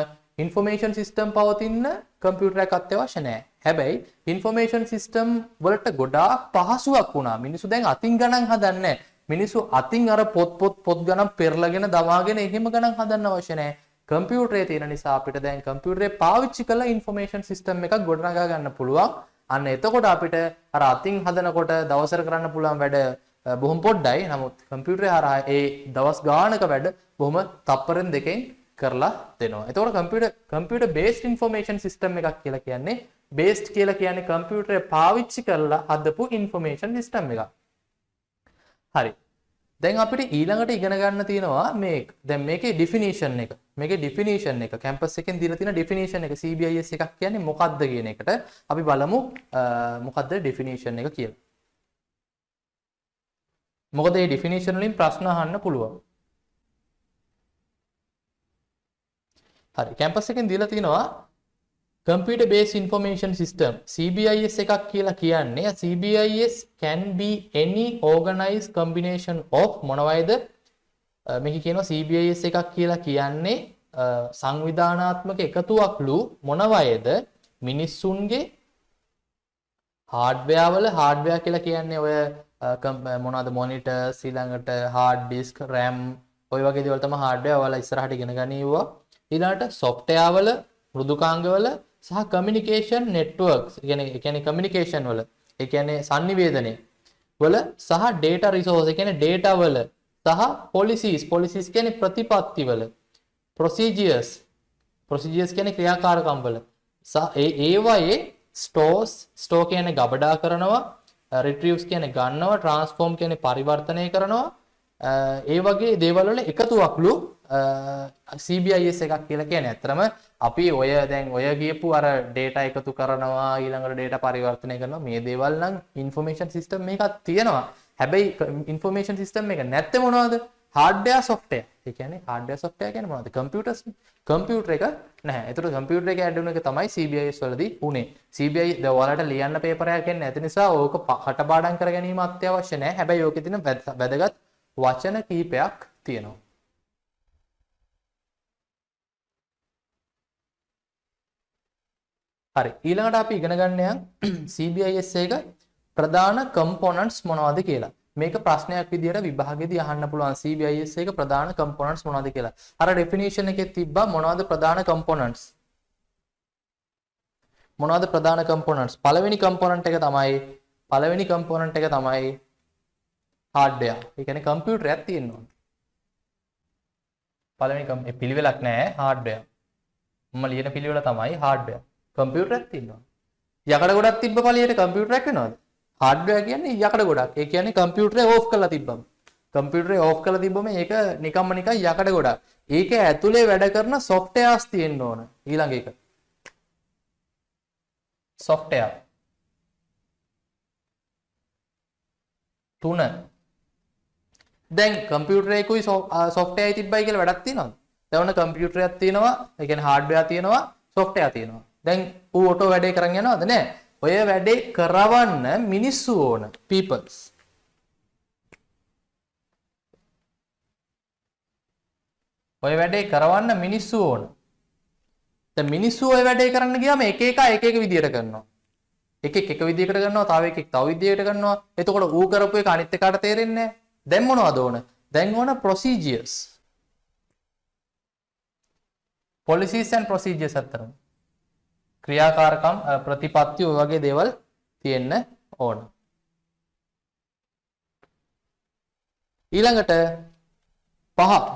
information system පවතින කම්පියුටර් එකක් අත්‍යවශ්‍ය නැහැ. හැබැයි information system වලට ගොඩාක් පහසුවක් වුණා. මිනිස්සු දැන් අතින් ගණන් හදන්නේ නැහැ. මිනිස්සු අතින් අර පොත් ගණන් පෙරලගෙන දමාගෙන එහෙම ගණන් හදන්න අවශ්‍ය නැහැ. කම්පියුටරේ තියෙන නිසා අපිට දැන් කම්පියුටරේ පාවිච්චි කරලා information system එකක් ගොඩනගා ගන්න පුළුවන්. අන්න එතකොට අපිට අර අතින් හදනකොට දවසට කරන්න පුළුවන් වැඩ බොහොම පොඩ්ඩයි. නමුත් කම්පියුටරේ හරහා ඒ දවස් ගානක වැඩ බොහොම තප්පරෙන් දෙකෙන් කරලා දෙනවා. එතකොට කම්පියුටර් based information system එකක් කියලා කියන්නේ based කියලා කියන්නේ කම්පියුටරේ පාවිච්චි කරලා හදපු information system එකක්. හරි. දැන් අපිට ඊළඟට ඉගෙන ගන්න තියෙනවා දැන් මේකේ definition එක. මේකේ definition එක කැම්පස් එකෙන් දීලා තියෙන definition එක CBIS එකක් කියන්නේ මොකක්ද කියන එකට අපි බලමු මොකක්ද definition එක කියලා. මොකද මේ definition වලින් ප්‍රශ්න අහන්න පුළුවන්. හරි කැම්පස් එකෙන් දීලා තිනවා computer based information system CBIS එකක් කියලා කියන්නේ CBIS can be any organized combination of මොනවයිද මේක කියනවා CBIS එකක් කියලා කියන්නේ සංවිධානාත්මක එකතුවක්ලු මොනවයිද මිනිස්සුන්ගේ hardware කියලා කියන්නේ ඔය මොනවාද monitors ඊළඟට hard disk RAM ඔය වගේ දේවල් තමයි hardware වල ඉස්සරහට ඉගෙන ගනියුවා. ඊළඟට software වල මෘදුකාංග වල සහ communication networks ඒ කියන්නේ communication වල ඒ කියන්නේ sannivedana වල සහ data resource ඒ කියන්නේ data වල සහ policies කියන්නේ ප්‍රතිපත්ති වල procedures කියන්නේ ක්‍රියාකාරකම් වල සහ ඒවයේ store කියන්නේ ගබඩා කරනවා retrieves කියන්නේ ගන්නවා transform කියන්නේ පරිවර්තනය කරනවා ඒ වගේ දේවල් වල එකතුවක්ලු CBIS එකක් කියලා කියන්නේ. ඇත්තටම අපි දැන් ඔය ගියපු අර data එකතු කරනවා ඊළඟට data පරිවර්තනය කරනවා මේ දේවල් නම් information system එකක් තියෙනවා. හැබැයි information system එක නැත්තේ මොනවද? hardware software. ඒ කියන්නේ hardware software කියන්නේ මොනවද? computer එක නැහැ. ඒතර computer එක add වෙන එක තමයි CBIS වලදී උනේ. CBIS දැන් ඔයාලට ලියන්න පේපර් එකක් එන්නේ නැති නිසා ඕක කටපාඩම් කර ගැනීම අත්‍යවශ්‍ය නැහැ. හැබැයි ඕකේ තියෙන වැදගත් වචන කීපයක් තියෙනවා. හරි ඊළඟට අපි ඉගෙන ගන්න යන් CBIS එක ප්‍රධාන components මොනවද කියලා. මේක ප්‍රශ්නයක් විදියට විභාගෙදී අහන්න පුළුවන් CBIS එක ප්‍රධාන components මොනවද කියලා. අර definition එකේ තිබ්බා මොනවද ප්‍රධාන components. මොනවද ප්‍රධාන components? පළවෙනි component එක තමයි hardware. ඒ කියන්නේ computer එකක් තියෙනවා. පළවෙනි පිළිවෙලක් නැහැ hardware. මම ලියන පිළිවෙල තමයි hardware. computer එකක් තියෙනවා. යකඩ ගොඩක් තිබ්බ පළියට computer එකක් වෙනවද? hardware කියන්නේ යකඩ ගොඩක්. ඒ කියන්නේ computer එක off කරලා තිබ්බම. කම්පියුටරේ ඕෆ් කරලා තිබ්බම ඒක නිකම්ම නිකන් යකඩ ගොඩක්. ඒක ඇතුලේ වැඩ කරන softwares තියෙන්න ඕන. ඊළඟ එක. software. 3. දැන් කම්පියුටරේකුයි software එකයි තිබ්බයි කියලා වැඩක් තියෙනවද? දැන් ඔන්න කම්පියුටරයක් තියෙනවා, ඒ කියන්නේ hardware තියෙනවා, software තියෙනවා. දැන් ඌ ඔටෝ වැඩේ කරන් යනවද? නෑ. ඔය වැඩේ කරවන්න මිනිස්සු ඕන, peoples. ඔය වැඩේ කරවන්න මිනිස්සු ඕන. දැන් මිනිස්සු ඔය වැඩේ කරන්න ගියාම එක එක විදියට කරනවා. එකෙක් එක විදියකට කරනවා, තව එකෙක් තව විදියකට කරනවා. එතකොට ඌ කරපු එක අනිත් එකාට තේරෙන්නේ නැහැ. දැන් මොනවද ඕන? දැන් ඕන procedures. policies and procedures අතරම. ක්‍රියාකාරකම් ප්‍රතිපත්ති ඔය වගේ දේවල් තියෙන්න ඕන. ඊළඟට 5.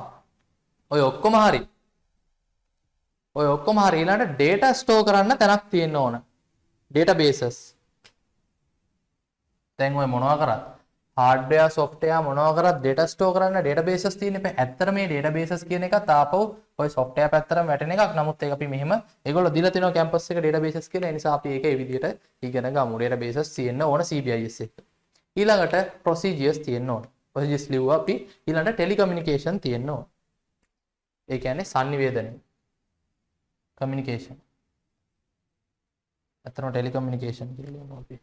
ඔය ඔක්කොම හරි. ඊළඟට data store කරන්න තැනක් තියෙන්න ඕන. databases. දැන් ඔය මොනවා කරත් hardware software මොනවා කරත් data store කරන්න databases තියෙන්න එපා. ඇත්තට මේ databases කියන එකත් ආපහු ඔය software පැත්තටම වැටෙන එකක්. නමුත් ඒක අපි මෙහෙම ඒගොල්ලෝ දීලා තිනවා campus එක databases කියලා. ඒ නිසා අපි ඒක ඒ විදිහට ඉගෙන ගමු. databases තියෙන්න ඕන CBIS එක. ඊළඟට procedures තියෙන්න ඕන. procedures ලිව්වා අපි. ඊළඟට telecommunication තියෙන්න ඕන. ඒ කියන්නේ sannivedana. communication. ඇත්තටම telecommunication කියලා කියනවා අපි.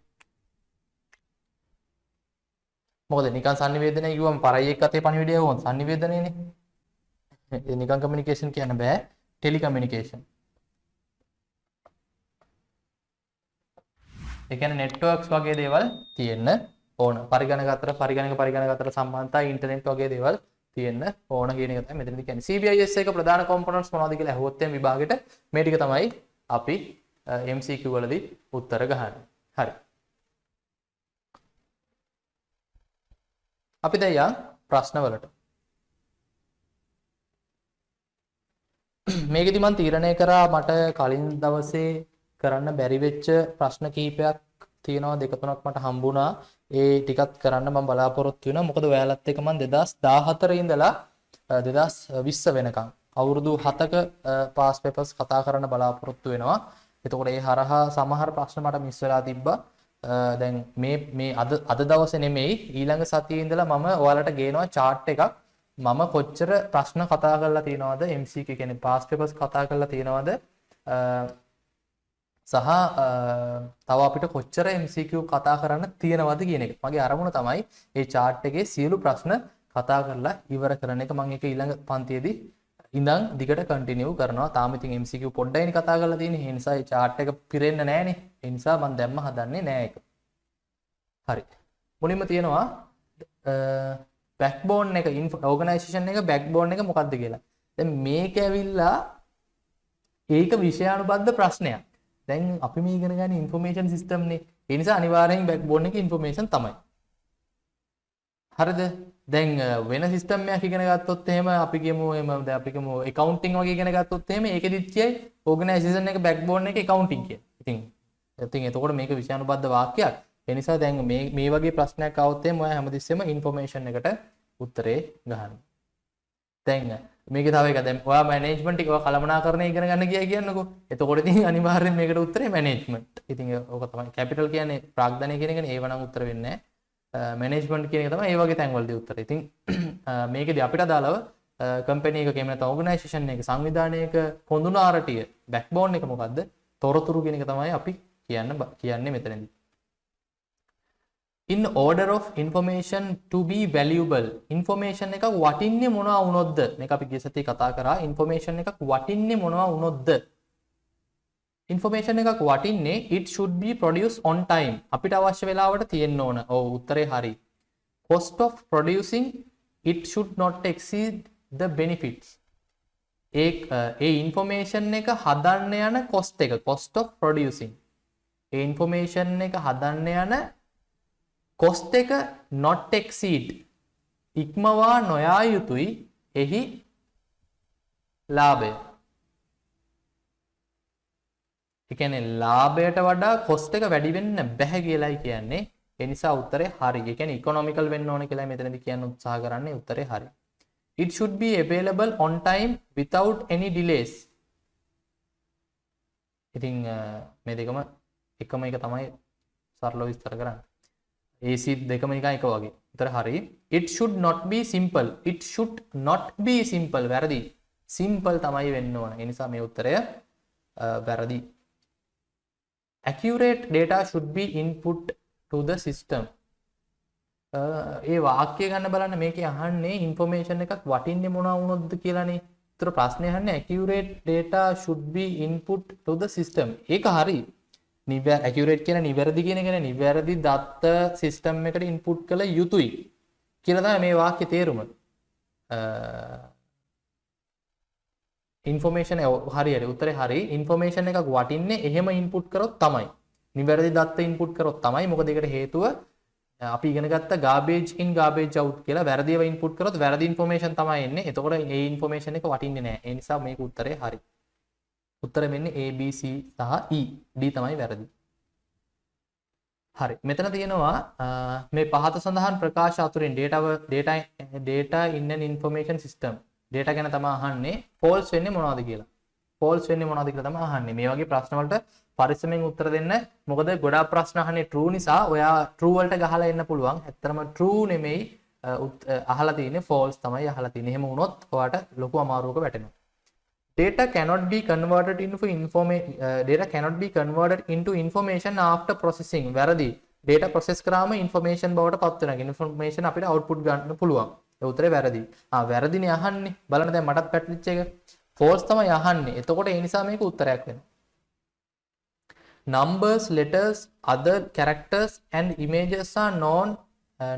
මොකද නිකන් sannivedana කිව්වම පරයි එක්ක අතේ පණිවිඩය වුණොත් sannivedanaනේ. ඒ නිකන් communication කියන්න බෑ. telecommunication. ඒ කියන්නේ networks වගේ දේවල් තියෙන්න ඕන. පරිගණක අතර සම්බන්ධතා ඉන්ටර්නෙට් වගේ දේවල් තියෙන්න ඕන කියන එක තමයි මෙතනදී කියන්නේ. CBIS එක ප්‍රධාන components මොනවද කියලා අහුවොත් එම් විභාගෙට මේ ටික තමයි අපි MCQ වලදී උත්තර ගහන්නේ. හරි. අපි දැන් යන් ප්‍රශ්න වලට. මේකෙදි මම තීරණය කරා මට කලින් දවසේ කරන්න බැරි වෙච්ච ප්‍රශ්න කිහිපයක් තියෙනවා, දෙක තුනක් මට හම්බුණා. ඒ ටිකත් කරන්න මම බලාපොරොත්තු වෙනවා. මොකද ඔයාලත් එක්ක මම 2014 ඉඳලා 2020 වෙනකම් අවුරුදු 7ක පාස් පේපර්ස් කතා කරන්න බලාපොරොත්තු වෙනවා. එතකොට ඒ හරහා සමහර ප්‍රශ්න මට මිස් වෙලා තිබ්බා. දැන් මේ අද දවසේ නෙමෙයි ඊළඟ සතියේ ඉඳලා මම ඔයාලට ගේනවා chart එකක්. මම කොච්චර ප්‍රශ්න කතා කරලා තියෙනවද MCQ කියන්නේ past papers කතා කරලා තියෙනවද සහ තව අපිට කොච්චර MCQ කතා කරන්න තියෙනවද කියන එක. මගේ අරමුණ තමයි මේ chart එකේ සියලු ප්‍රශ්න කතා කරලා ඉවර කරන එක. මම ඒක ඊළඟ පන්තියේදී ඉඳන් දිගට කන්ටිනියු කරනවා. තාම ඉතින් MCQ පොඩ්ඩයිනේ කතා කරලා තියෙන්නේ. ඒ නිසා මේ chart එක පිරෙන්න නැහනේ. ඒ නිසා මම දැම්ම හදන්නේ නෑ ඒක. හරි. මුලින්ම තියෙනවා backbone එක organization එක backbone එක මොකක්ද කියලා. දැන් මේක ඇවිල්ලා ඒක විෂයානුබද්ධ ප්‍රශ්නයක්. දැන් අපි මේ ඉගෙන ගන්න information system නේ. ඒ නිසා අනිවාර්යෙන් backbone එකේ information තමයි. හරිද? දැන් වෙන සිස්ටම් එකක් ඉගෙන ගත්තොත් එහෙම අපි කියමු accounting වගේ ඉගෙන ගත්තොත් එහෙම ඒකෙදිත් කියයි organization එක backbone එක accounting කියලා. ඉතින් එතකොට මේක විෂයානුබද්ධ වාක්‍යයක්. ඒ නිසා දැන් මේ වගේ ප්‍රශ්නයක් આવොත් එහෙම ඔයා හැමතිස්සෙම information එකට උත්තරේ ගහන්න. දැන් මේකේ තව එකක් දැන් ඔයා management එක ඔයා කළමනාකරණය ඉගෙන ගන්න කියන්නකෝ. එතකොට ඉතින් අනිවාර්යෙන් මේකට උත්තරේ management. ඉතින් ඕක තමයි capital කියන්නේ ප්‍රාග්ධනය කියන එකනේ. ඒව නම් උත්තර වෙන්නේ නැහැ. management කියන එක තමයි ඒ වගේ තැන්වලදී උත්තරේ. ඉතින් මේකෙදි අපිට අදාළව company එකක එහෙම නැත්නම් organization එකක සංවිධානයක හොඳුනාරටිය backbone එක මොකද්ද? තොරතුරු කියන එක තමයි අපි කියන්නේ මෙතනදී. In order of information to be valuable. Information එකක් වටින්නේ මොනවා වුණොත්ද? මේක අපි ගිය සතියේ කතා කරා. information එකක් වටින්නේ මොනවා වුණොත්ද? information එකක් වටින්නේ it should be produced on time. අපිට අවශ්‍ය වෙලාවට තියෙන්න ඕන. ඔව් උත්තරේ හරි. cost of producing it should not exceed the benefits. A information එක හදන්න යන cost එක cost of producing. A information එක හදන්න යන cost එක not exceed ඉක්මවා නොයා යුතුයි එහි ලාභය. ඒ කියන්නේ ලාභයට වඩා cost එක වැඩි වෙන්න බෑ කියලායි කියන්නේ. ඒ නිසා උත්තරේ හරි. ඒ කියන්නේ ඉකොනොමිකල් වෙන්න ඕන කියලා මෙතනදී කියන්න උත්සාහ කරන්නේ උත්තරේ හරි. It should be available on time without any delays. ඉතින් මේ දෙකම එකම එක තමයි සරලව විස්තර කරන්නේ. AC දෙකම නිකන් එක වගේ. උත්තර හරි. It should not be simple. It should not be simple. වැරදි. simple තමයි වෙන්න ඕන. ඒ නිසා මේ උත්තරය වැරදි. Accurate data should be input to the system. ඒ වාක්‍ය ගන්න බලන්න මේකේ අහන්නේ ඉන්ෆර්මේෂන් එකක් වටින්නේ මොනවා වුණොත්ද කියලානේ. ඒතර ප්‍රශ්නේ අහන්නේ accurate data should be input to the system. ඒක හරි. accurate කියන නිවැරදි කියන එකනේ නිවැරදි දත්ත සිස්ටම් එකට ඉන්පුට් කළ යුතුයි කියලා තමයි මේ වාක්‍යයේ තේරුම. ඉන්ෆර්මේෂන් හරියට උත්තරේ හරි. ඉන්ෆර්මේෂන් එකක් වටින්නේ එහෙම ඉන්පුට් කරොත් තමයි. නිවැරදි දත්ත ඉන්පුට් කරොත් තමයි. මොකද ඒකට හේතුව අපි ඉගෙන ගත්ත garbage in garbage out කියලා වැරදිව ඉන්පුට් කරොත් වැරදි ඉන්ෆර්මේෂන් තමයි එන්නේ. එතකොට ඒ ඉන්ෆර්මේෂන් එක වටින්නේ නැහැ. ඒ නිසා මේක උත්තරේ හරි. උත්තර වෙන්නේ A B C සහ E. D තමයි වැරදි. හරි. මෙතන තියෙනවා මේ පහත සඳහන් ප්‍රකාශ අතුරින් data in an information system. data ගැන තමයි අහන්නේ. false වෙන්නේ මොනවද කියලා. false වෙන්නේ මොනවද කියලා තමයි අහන්නේ. මේ වගේ ප්‍රශ්න වලට පරිස්සමෙන් උත්තර දෙන්න. මොකද ගොඩාක් ප්‍රශ්න අහන්නේ true නිසා ඔයා true වලට ගහලා එන්න පුළුවන්. ඇත්තටම true නෙමෙයි අහලා තියෙන්නේ false තමයි අහලා තියෙන්නේ. එහෙම වුණොත් ඔයාට ලොකු අමාරුවක වැටෙනවා. Data cannot be converted into information after processing. වැරදි. data process කරාම information බවට පත් වෙනවා. information අපිට output ගන්න පුළුවන්. ඒ උත්තරේ වැරදි. වැරදිනේ අහන්නේ. බලන්න දැන් මටත් පැටලිච්ච එක. false තමයි අහන්නේ. එතකොට ඒ නිසා මේක උත්තරයක් වෙනවා. Numbers, letters, other characters and images are known.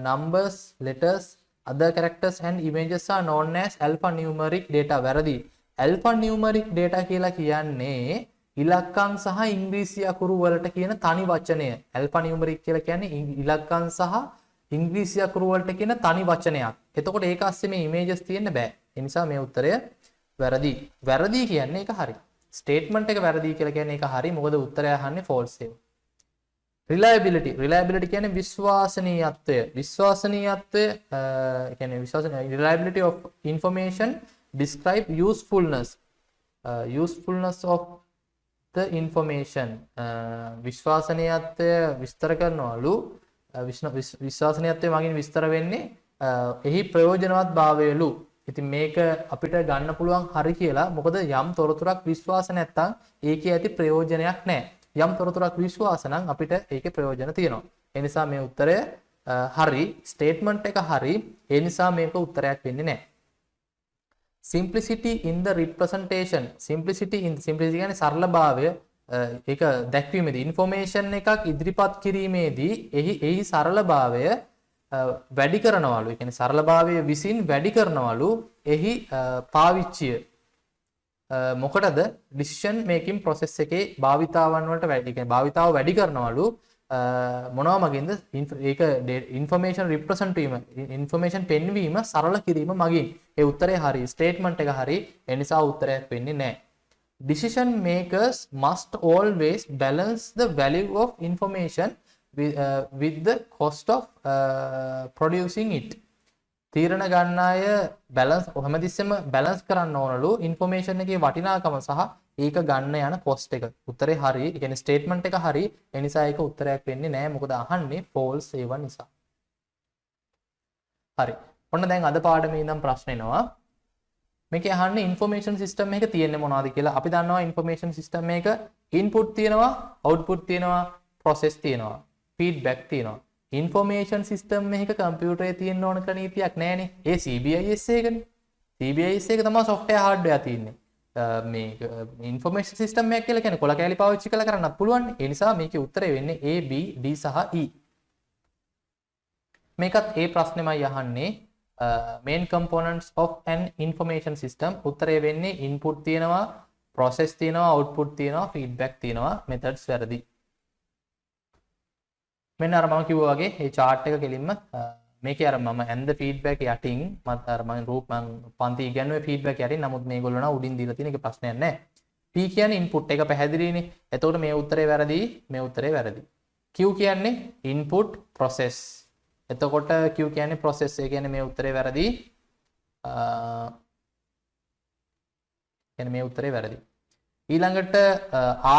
Numbers, letters, other characters and images are known as alphanumeric data. වැරදි. alphanumeric data කියලා කියන්නේ ඉලක්කම් සහ ඉංග්‍රීසි අකුරු වලට කියන තනි වචනය. alphanumeric කියලා කියන්නේ ඉලක්කම් සහ ඉංග්‍රීසි අකුරු වලට කියන තනි වචනයක්. එතකොට ඒක ASCII මේ images තියෙන්න බෑ. ඒ නිසා මේ උත්තරය වැරදි. වැරදි කියන්නේ ඒක හරි. statement එක වැරදි කියලා කියන්නේ ඒක හරි. මොකද උත්තරය අහන්නේ false එක. reliability කියන්නේ විශ්වාසනීයත්වය. විශ්වාසනීයත්වය කියන්නේ reliability of information describe usefulness of the information. විශ්වාසනීයත්වය විස්තර කරනවලු විශ්වාසනීයත්වය මගින් විස්තර වෙන්නේ එහි ප්‍රයෝජනවත් භාවයලු. ඉතින් මේක අපිට ගන්න පුළුවන් හරි කියලා. මොකද යම් තොරතුරක් විශ්වාස නැත්තම් ඒකේ ඇති ප්‍රයෝජනයක් නැහැ. යම් තොරතුරක් විශ්වාස නම් අපිට ඒකේ ප්‍රයෝජන තියෙනවා. ඒ නිසා මේ උත්තරය හරි. ස්ටේට්මන්ට් එක හරි. ඒ නිසා මේක උත්තරයක් වෙන්නේ නැහැ. Simplicity in the representation. Simplicity කියන්නේ සරලභාවය. ඒක දැක්වීමේදී information එකක් ඉදිරිපත් කිරීමේදී එහි සරලභාවය වැඩි කරනවලු. ඒ කියන්නේ සරලභාවය විසින් වැඩි කරනවලු එහි පාවිච්චිය. මොකටද? decision making process එකේ භාවිතාවන් වලට වැඩි. ඒ කියන්නේ භාවිතාව වැඩි කරනවලු මොනවා මගින්ද? ඒක information represent වීම, information පෙන්වීම සරල කිරීම මගින්. ඒ උත්තරේ හරි. statement එක හරි. ඒ නිසා උත්තරයක් වෙන්නේ නැහැ. Decision makers must always balance the value of information with the cost of producing it. තීරණ ගන්න අය හැමතිස්සෙම බැලන්ස් කරන්න ඕනලු ඉන්ෆර්මේෂන් එකේ වටිනාකම සහ ඒක ගන්න යන කොස්ට් එක. උත්තරේ හරි. ඒ කියන්නේ ස්ටේට්මන්ට් එක හරි. ඒ නිසා ඒක උත්තරයක් වෙන්නේ නැහැ. මොකද අහන්නේ false ඒවා නිසා. හරි. ඔන්න දැන් අද පාඩමේ ඉඳන් ප්‍රශ්න එනවා. මේකේ අහන්නේ ඉන්ෆර්මේෂන් සිස්ටම් එක තියෙන්නේ මොනවද කියලා. අපි දන්නවා ඉන්ෆර්මේෂන් සිස්ටම් එක ඉන්පුට් තියෙනවා, අවුට්පුට් තියෙනවා, ප්‍රොසෙස් තියෙනවා, ෆීඩ්බැක් තියෙනවා. ඉන්ෆර්මේෂන් සිස්ටම් එකක කම්පියුටරේ තියෙන්න ඕන කියලා නීතියක් නැහැනේ. ඒ CBIS එකනේ. CBIS එක තමයි software hardware තියෙන්නේ. මේ ඉන්ෆර්මේෂන් සිස්ටම් එකක් කියලා කියන්නේ කොළ කැලි පාවිච්චි කරලා කරන්නත් පුළුවන්. ඒ නිසා මේකේ උත්තරේ වෙන්නේ A, B, D සහ E. මේකත් ඒ ප්‍රශ්නේමයි අහන්නේ. main components of an information system. උත්තරේ වෙන්නේ input තියෙනවා, process තියෙනවා, output තියෙනවා, feedback තියෙනවා. methods වැරදි. මෙන්න අර මම කිව්වා වගේ මේ chart එක කෙලින්ම මේකේ අර මම ඇන්ද feedback යටින් මම අර මම පන්ති ඉගෙනුවේ feedback යටින්. නමුත් මේගොල්ලෝ නා උඩින් දීලා තියෙන එක ප්‍රශ්නයක් නැහැ. P කියන්නේ input එක පැහැදිලිනේ. එතකොට මේ උත්තරේ වැරදි, මේ උත්තරේ වැරදි. Q කියන්නේ input process. එතකොට Q කියන්නේ process. ඒ කියන්නේ මේ උත්තරේ වැරදි. කියන්නේ මේ උත්තරේ වැරදි. ඊළඟට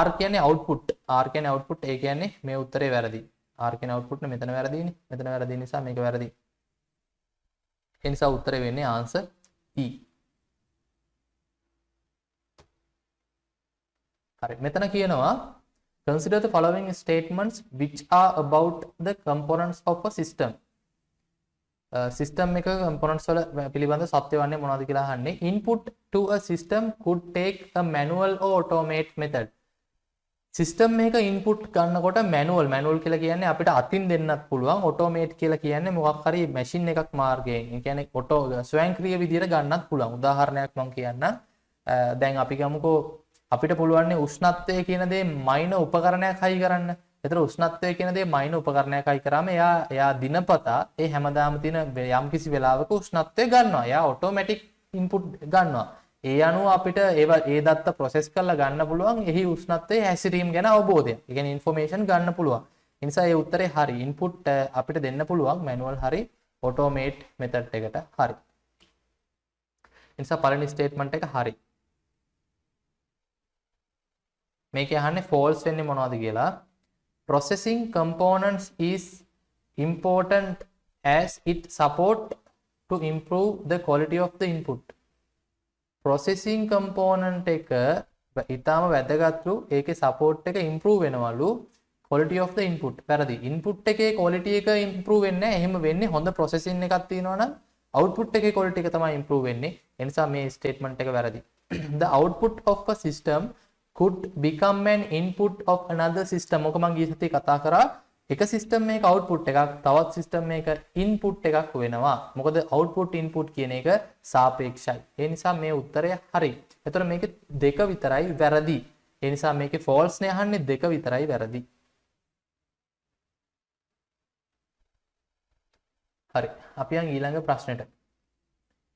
R කියන්නේ output. R කියන්නේ output. ඒ කියන්නේ මේ උත්තරේ වැරදි. R කියන්නේ output නේ මෙතන වැරදිනේ. මෙතන වැරදි නිසා මේක වැරදි. ඒ නිසා උත්තරේ වෙන්නේ answer E. හරි. මෙතන කියනවා consider the following statements which are about the components of a system. System එක components වල පිළිබඳ සත්‍ය වන්නේ මොනවද කියලා අහන්නේ. Input to a system could take a manual or automate method. System එක input ගන්නකොට manual කියලා කියන්නේ අපිට අතින් දෙන්නත් පුළුවන්. automate කියලා කියන්නේ මොකක් හරි machine එකක් මාර්ගයෙන්. ඒ කියන්නේ auto ස්වයංක්‍රීය විදියට ගන්නත් පුළුවන්. උදාහරණයක් මම කියන්නම්. දැන් අපි ගමුකෝ අපිට පුළුවන් උෂ්ණත්වය කියන දේ මයින උපකරණයක් හයි කරන්න. ඒතර උෂ්ණත්වය කියන දේ මයින උපකරණයක් හයි කරාම එයා දිනපතා ඒ හැමදාම තියෙන යම්කිසි වෙලාවක උෂ්ණත්වය ගන්නවා. එයා ඔටෝමැටික් ඉන්පුට් ගන්නවා. ඒ අනුව අපිට ඒ දත්ත ප්‍රොසෙස් කරලා ගන්න පුළුවන්. එහි උෂ්ණත්වයේ හැසිරීම ගැන අවබෝධය. ඒ කියන්නේ ইনফෝමේෂන් ගන්න පුළුවන්. ඒ නිසා ඒ උත්තරේ හරි. ඉන්පුට් අපිට දෙන්න පුළුවන් මැනුවල් හරි ඔටෝමේට් මෙතඩ් එකට හරි. ඒ නිසා පළවෙනි ස්ටේට්මන්ට් එක හරි. මේකේ අහන්නේ false වෙන්නේ මොනවද කියලා. Processing components is important as it support to improve the quality of the input. Processing component එක ඊටාම වැදගත්ලු. ඒකේ support එක improve වෙනවලු quality of the input. වැරදි. input එකේ quality එක improve වෙන්නේ නැහැ. එහෙම වෙන්නේ හොඳ processing එකක් තියෙනවා නම් output එකේ quality එක තමයි improve වෙන්නේ. ඒ නිසා මේ statement එක වැරදි. The output of a system could become an input of another system. මොක මම ගිය සතියේ කතා කරා එක system එකක output එකක් තවත් system එකක input එකක් වෙනවා. මොකද output input කියන එක සාපේක්ෂයි. ඒ නිසා මේ උත්තරය හරි. ඒතර මේකේ දෙක විතරයි වැරදි. ඒ නිසා මේකේ false නේ අහන්නේ දෙක විතරයි වැරදි. හරි. අපි යන් ඊළඟ ප්‍රශ්නෙට.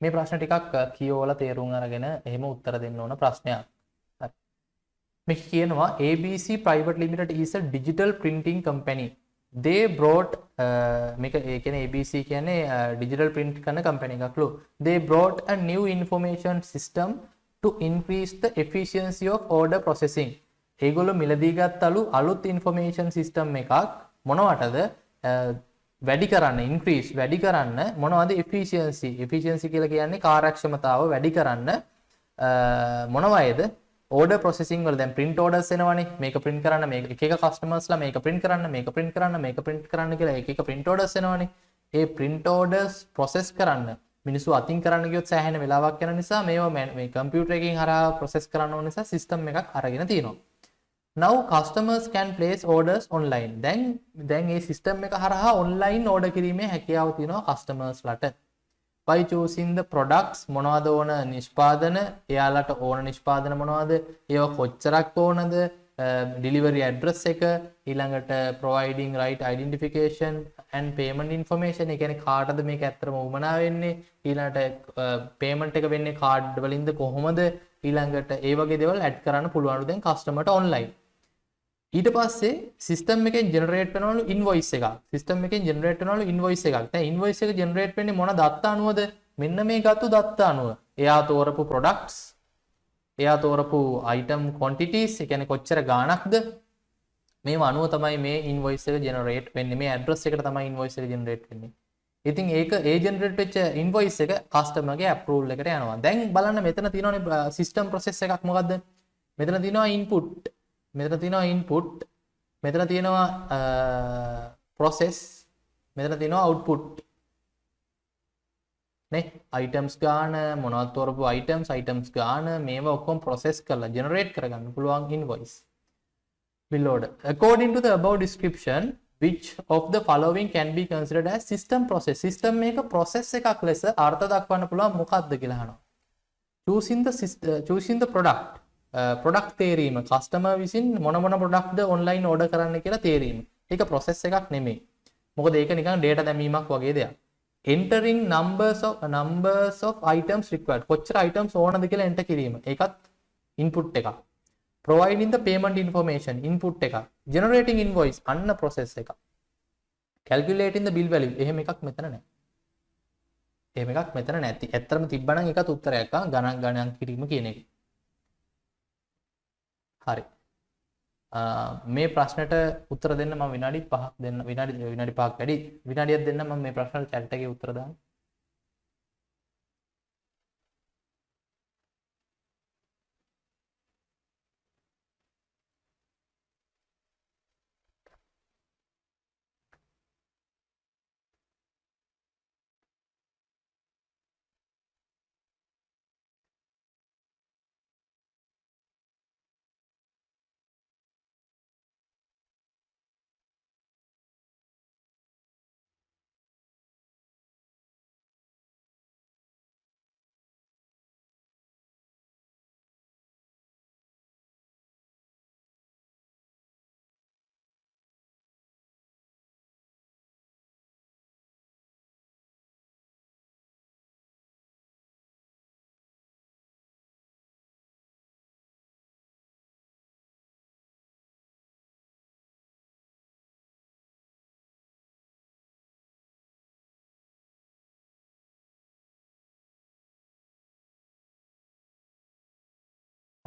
මේ ප්‍රශ්න ටිකක් කියවලා තේරුම් අරගෙන එහෙම උත්තර දෙන්න ඕන ප්‍රශ්නයක්. මේක කියනවා ABC Private Limited is a digital printing company. They brought මේක ඒ කියන්නේ ABC කියන්නේ digital print කරන company එකක්ලු. They brought a new information system to increase the efficiency of order processing. ඒගොල්ලෝ මිලදී ගත්තලු අලුත් information system එකක් මොනවටද වැඩි කරන්න increase වැඩි කරන්න මොනවද efficiency කියලා කියන්නේ කාර්යක්ෂමතාව වැඩි කරන්න මොනවයිද order processing වල දැන් print orders එනවනේ මේක print කරන්න මේක එක එක customers ලා මේක print කරන්න කියලා එක එක print orders එනවනේ ඒ print orders process කරන්න මිනිස්සු අතින් කරන්න ගියොත් සෑහෙන වෙලාවක් යන නිසා මේවා මේ computer එකකින් හරහා process කරන්න ඕන නිසා system එකක් අරගෙන තියෙනවා. Now customers can place orders online. දැන් මේ system එක හරහා online order කිරීමේ හැකියාව තියෙනවා customers ලාට. By choosing the products මොනවද ඕන නිෂ්පාදන එයාලට ඕන නිෂ්පාදන මොනවද ඒවා කොච්චරක් ඕනද delivery address එක ඊළඟට providing right identification and payment information ඒ කියන්නේ කාටද මේක ඇත්තටම උමනා වෙන්නේ ඊළඟට payment එක වෙන්නේ card වලින්ද කොහොමද ඊළඟට ඒ වගේ දේවල් add කරන්න පුළුවන්ලු දැන් customer ට online ඊට පස්සේ system එකෙන් generate වෙනවලු invoice එකක් system එකෙන් generate වෙනවලු invoice එකක් දැන් invoice එක generate වෙන්නේ මොන දත්ත අනුවද මෙන්න මේ ගත්තු දත්ත අනුව එයා තෝරපු products එයා තෝරපු item quantities ඒ කියන්නේ කොච්චර ගාණක්ද මේව අනුව තමයි මේ invoice එක generate වෙන්නේ මේ address එකට තමයි invoice එක generate වෙන්නේ ඉතින් ඒක ඒ generate වෙච්ච invoice එක customer ගේ approval එකට යනවා දැන් බලන්න මෙතන තියෙනවනේ system process එකක් මොකද්ද මෙතන තියෙනවා input මෙතන තියෙනවා input මෙතන තියෙනවා process මෙතන තියෙනවා output නේ items ගාන මොනවද තෝරපු items ගාන මේවා ඔක්කොම process කරලා generate කරගන්න පුළුවන් invoice bill order according to the above description which of the following can be considered as system process system මේක process එකක් ලෙස අර්ථ දක්වන්න පුළුවන් මොකක්ද කියලා අහනවා choosing the product product තේරීම customer විසින් මොන product ද online order කරන්න කියලා තේරීම. ඒක process එකක් නෙමෙයි. මොකද ඒක නිකන් data දැමීමක් වගේ දෙයක්. entering numbers of items required. කොච්චර items ඕනද කියලා enter කිරීම. ඒකත් input එකක්. providing the payment information input එක, generating invoice අන්න process එක, calculating the bill value එහෙම එකක් මෙතන නැහැ. එහෙම එකක් මෙතන නැති. ඇත්තටම තිබ්බනම් ඒකත් උත්තරයක් ගණන් කිරීම කියන එක. හරි. මේ ප්‍රශ්නට උත්තර දෙන්න මම විනාඩි 5ක් දෙන්න, විනාඩි 5ක් වැඩි විනාඩියක් දෙන්න මම මේ ප්‍රශ්නට chat එකේ උත්තර දාන්න.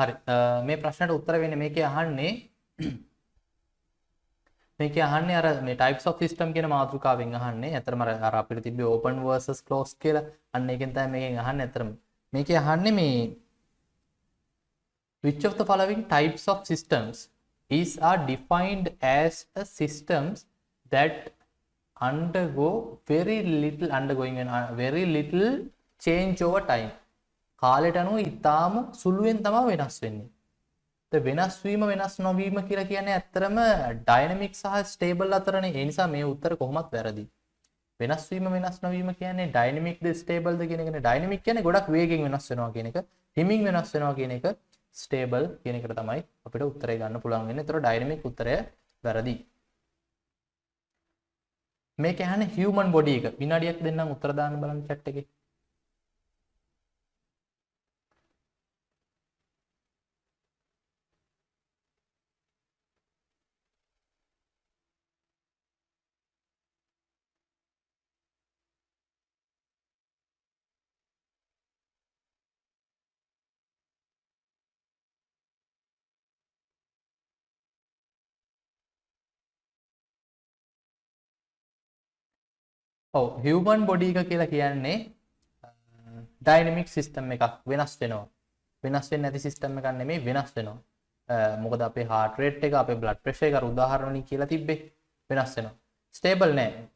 හරි. මේ ප්‍රශ්නට උත්තර වෙන්නේ මේකේ අහන්නේ අර මේ types of system කියන මාතෘකාවෙන් අහන්නේ. ඇත්තටම අර අපිට තිබ්බේ open versus closed කියලා. අන්න ඒකෙන් තමයි මේකෙන් අහන්නේ. ඇත්තටම මේකේ අහන්නේ මේ which of the following types of systems are defined as a systems that undergo very little change over time. කාලයට අනුව ඉතාම සුළුවෙන් තමයි වෙනස් වෙන්නේ. වෙනස් වීම වෙනස් නොවීම කියලා කියන්නේ ඇත්තරම ඩයිනමික් සහ ස්ටේබල් අතරනේ. ඒ නිසා මේ උත්තර කොහොමත් වැරදි. වෙනස් වීම වෙනස් නොවීම කියන්නේ ඩයිනමික්ද ස්ටේබල්ද කියන එකනේ. ඩයිනමික් කියන්නේ ගොඩක් වේගෙන් වෙනස් වෙනවා කියන එක. හිමින් වෙනස් වෙනවා කියන එක. ස්ටේබල් කියන එකට තමයි අපිට උත්තරය ගන්න පුළුවන් වෙන්නේ. ඒතර ඩයිනමික් උත්තරය වැරදි. මේක යහන්නේ හියුමන් බොඩි එක. විනාඩියක් දෙන්නම් උත්තර දාන්න බලන්න chat එකේ. ඔව් හියුමන් බොඩි එක කියලා කියන්නේ ඩයිනමික් සිස්ටම් එකක්. වෙනස් වෙනවා. වෙනස් වෙන්නේ නැති සිස්ටම් එකක් නෙමෙයි, වෙනස් වෙනවා. මොකද අපේ heart rate එක, අපේ blood pressure එක අර උදාහරණ වලින් කියලා තිබ්බේ වෙනස් වෙනවා. ස්ටේබල් නෑ.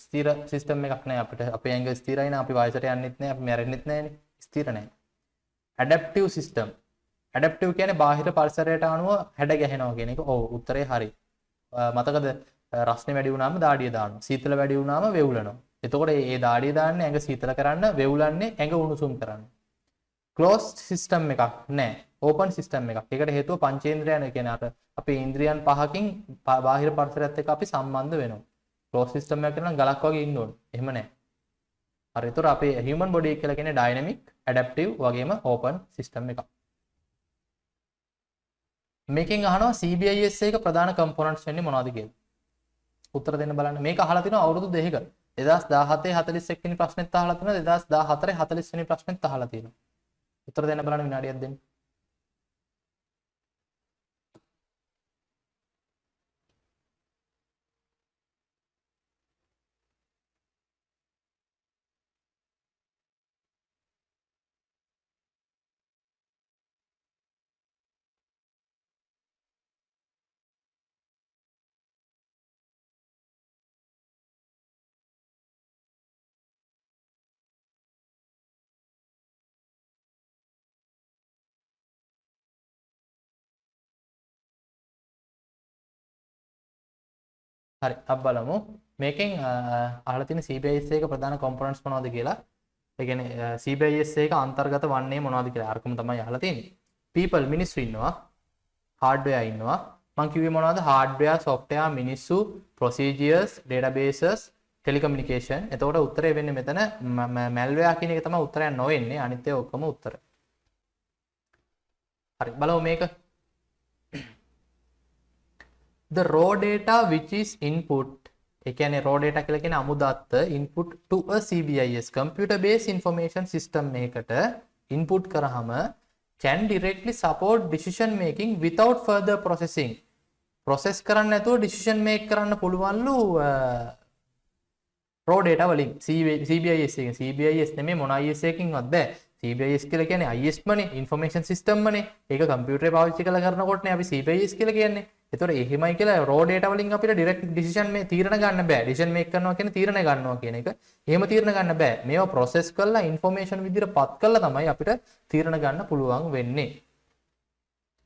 ස්ථිර සිස්ටම් එකක් නෑ අපිට. අපේ ඇඟ ස්ථිරයි නම් අපි වයසට යන්නෙත් නෑ, අපි මැරෙන්නෙත් නෑනේ. ස්ථිර නෑ. ඇඩැප්ටිව් සිස්ටම්. ඇඩැප්ටිව් කියන්නේ බාහිර පරිසරයට අනුව හැඩ ගැහෙනවා කියන එක. ඔව් උත්තරේ හරි. මතකද රස්නේ වැඩි වුණාම දාඩිය දානවා. සීතල වැඩි වුණාම වෙවුලනවා. එතකොට මේ දාඩිය දාන්නේ ඇඟ සීතල කරන්න, වෙවුලන්නේ ඇඟ උණුසුම් කරන්න. ක්ලෝස්ඩ් සිස්ටම් එකක් නෑ. ඕපන් සිස්ටම් එකක්. ඒකට හේතුව පංචේන්ද්‍රයන් කියන්නේ අර අපේ ඉන්ද්‍රියන් පහකින් බාහිර පරිසරයත් එක්ක අපි සම්බන්ධ වෙනවා. ක්ලෝස් සිස්ටම් එකක් නම් ගලක් වගේ ඉන්න ඕනේ. එහෙම නෑ. හරි. ඒතර අපේ හියුමන් බොඩි එක කියලා කියන්නේ ඩයිනමික්, ඇඩැප්ටිව් වගේම ඕපන් සිස්ටම් එකක්. මේකෙන් අහනවා CBIS එක ප්‍රධාන කම්පොනන්ට්ස් වෙන්නේ මොනවද කියලා. උත්තර දෙන්න බලන්න. මේක අහලා තිනවා අවුරුදු 2ක. 2017 41 වෙනි ප්‍රශ්නෙත් අහලා තිනවා. 2014 40 වෙනි ප්‍රශ්නෙත් අහලා තියෙනවා. උත්තර දෙන්න බලන්න විනාඩියක් දෙන්න. හරි අපි බලමු මේකෙන් අහලා තියෙන CBIS එක ප්‍රධාන කොම්පොනන්ට්ස් මොනවද කියලා. ඒ කියන්නේ CBIS එක අන්තර්ගත වන්නේ මොනවද කියලා අරකම තමයි අහලා තියෙන්නේ. people මිනිස්සු ඉන්නවා, hardware ඉන්නවා. මම කිව්වේ මොනවද? hardware, software, මිනිස්සු, procedures, databases, telecommunication. එතකොට උත්තරේ වෙන්නේ මෙතන malware කියන එක තමයි උත්තරයක් නොවෙන්නේ. අනිත් ඒවා ඔක්කොම උත්තර. හරි බලමු මේක. the raw data which is input ඒ කියන්නේ raw data කියලා කියන්නේ අමුදත්ත input to a CBIS computer based information system එකකට input කරාම can directly support decision making without further processing process කරන්න නැතුව decision make කරන්න පුළුවන්ලු raw data වලින් CBIS එකෙන් CBIS නෙමෙයි මොන IS එකකින්වත් බෑ CBIS කියලා කියන්නේ IS මනේ information system මනේ ඒක කම්පියුටරේ පාවිච්චි කරලා කරනකොට නේ අපි CBIS කියලා කියන්නේ ඒතකොට එහෙමයි කියලා raw data වලින් අපිට direct decision මේ තීරණ ගන්න බෑ decision make කරනවා කියන්නේ තීරණ ගන්නවා කියන එක එහෙම තීරණ ගන්න බෑ මේවා process කරලා information විදිහට පත් කරලා තමයි අපිට තීරණ ගන්න පුළුවන් වෙන්නේ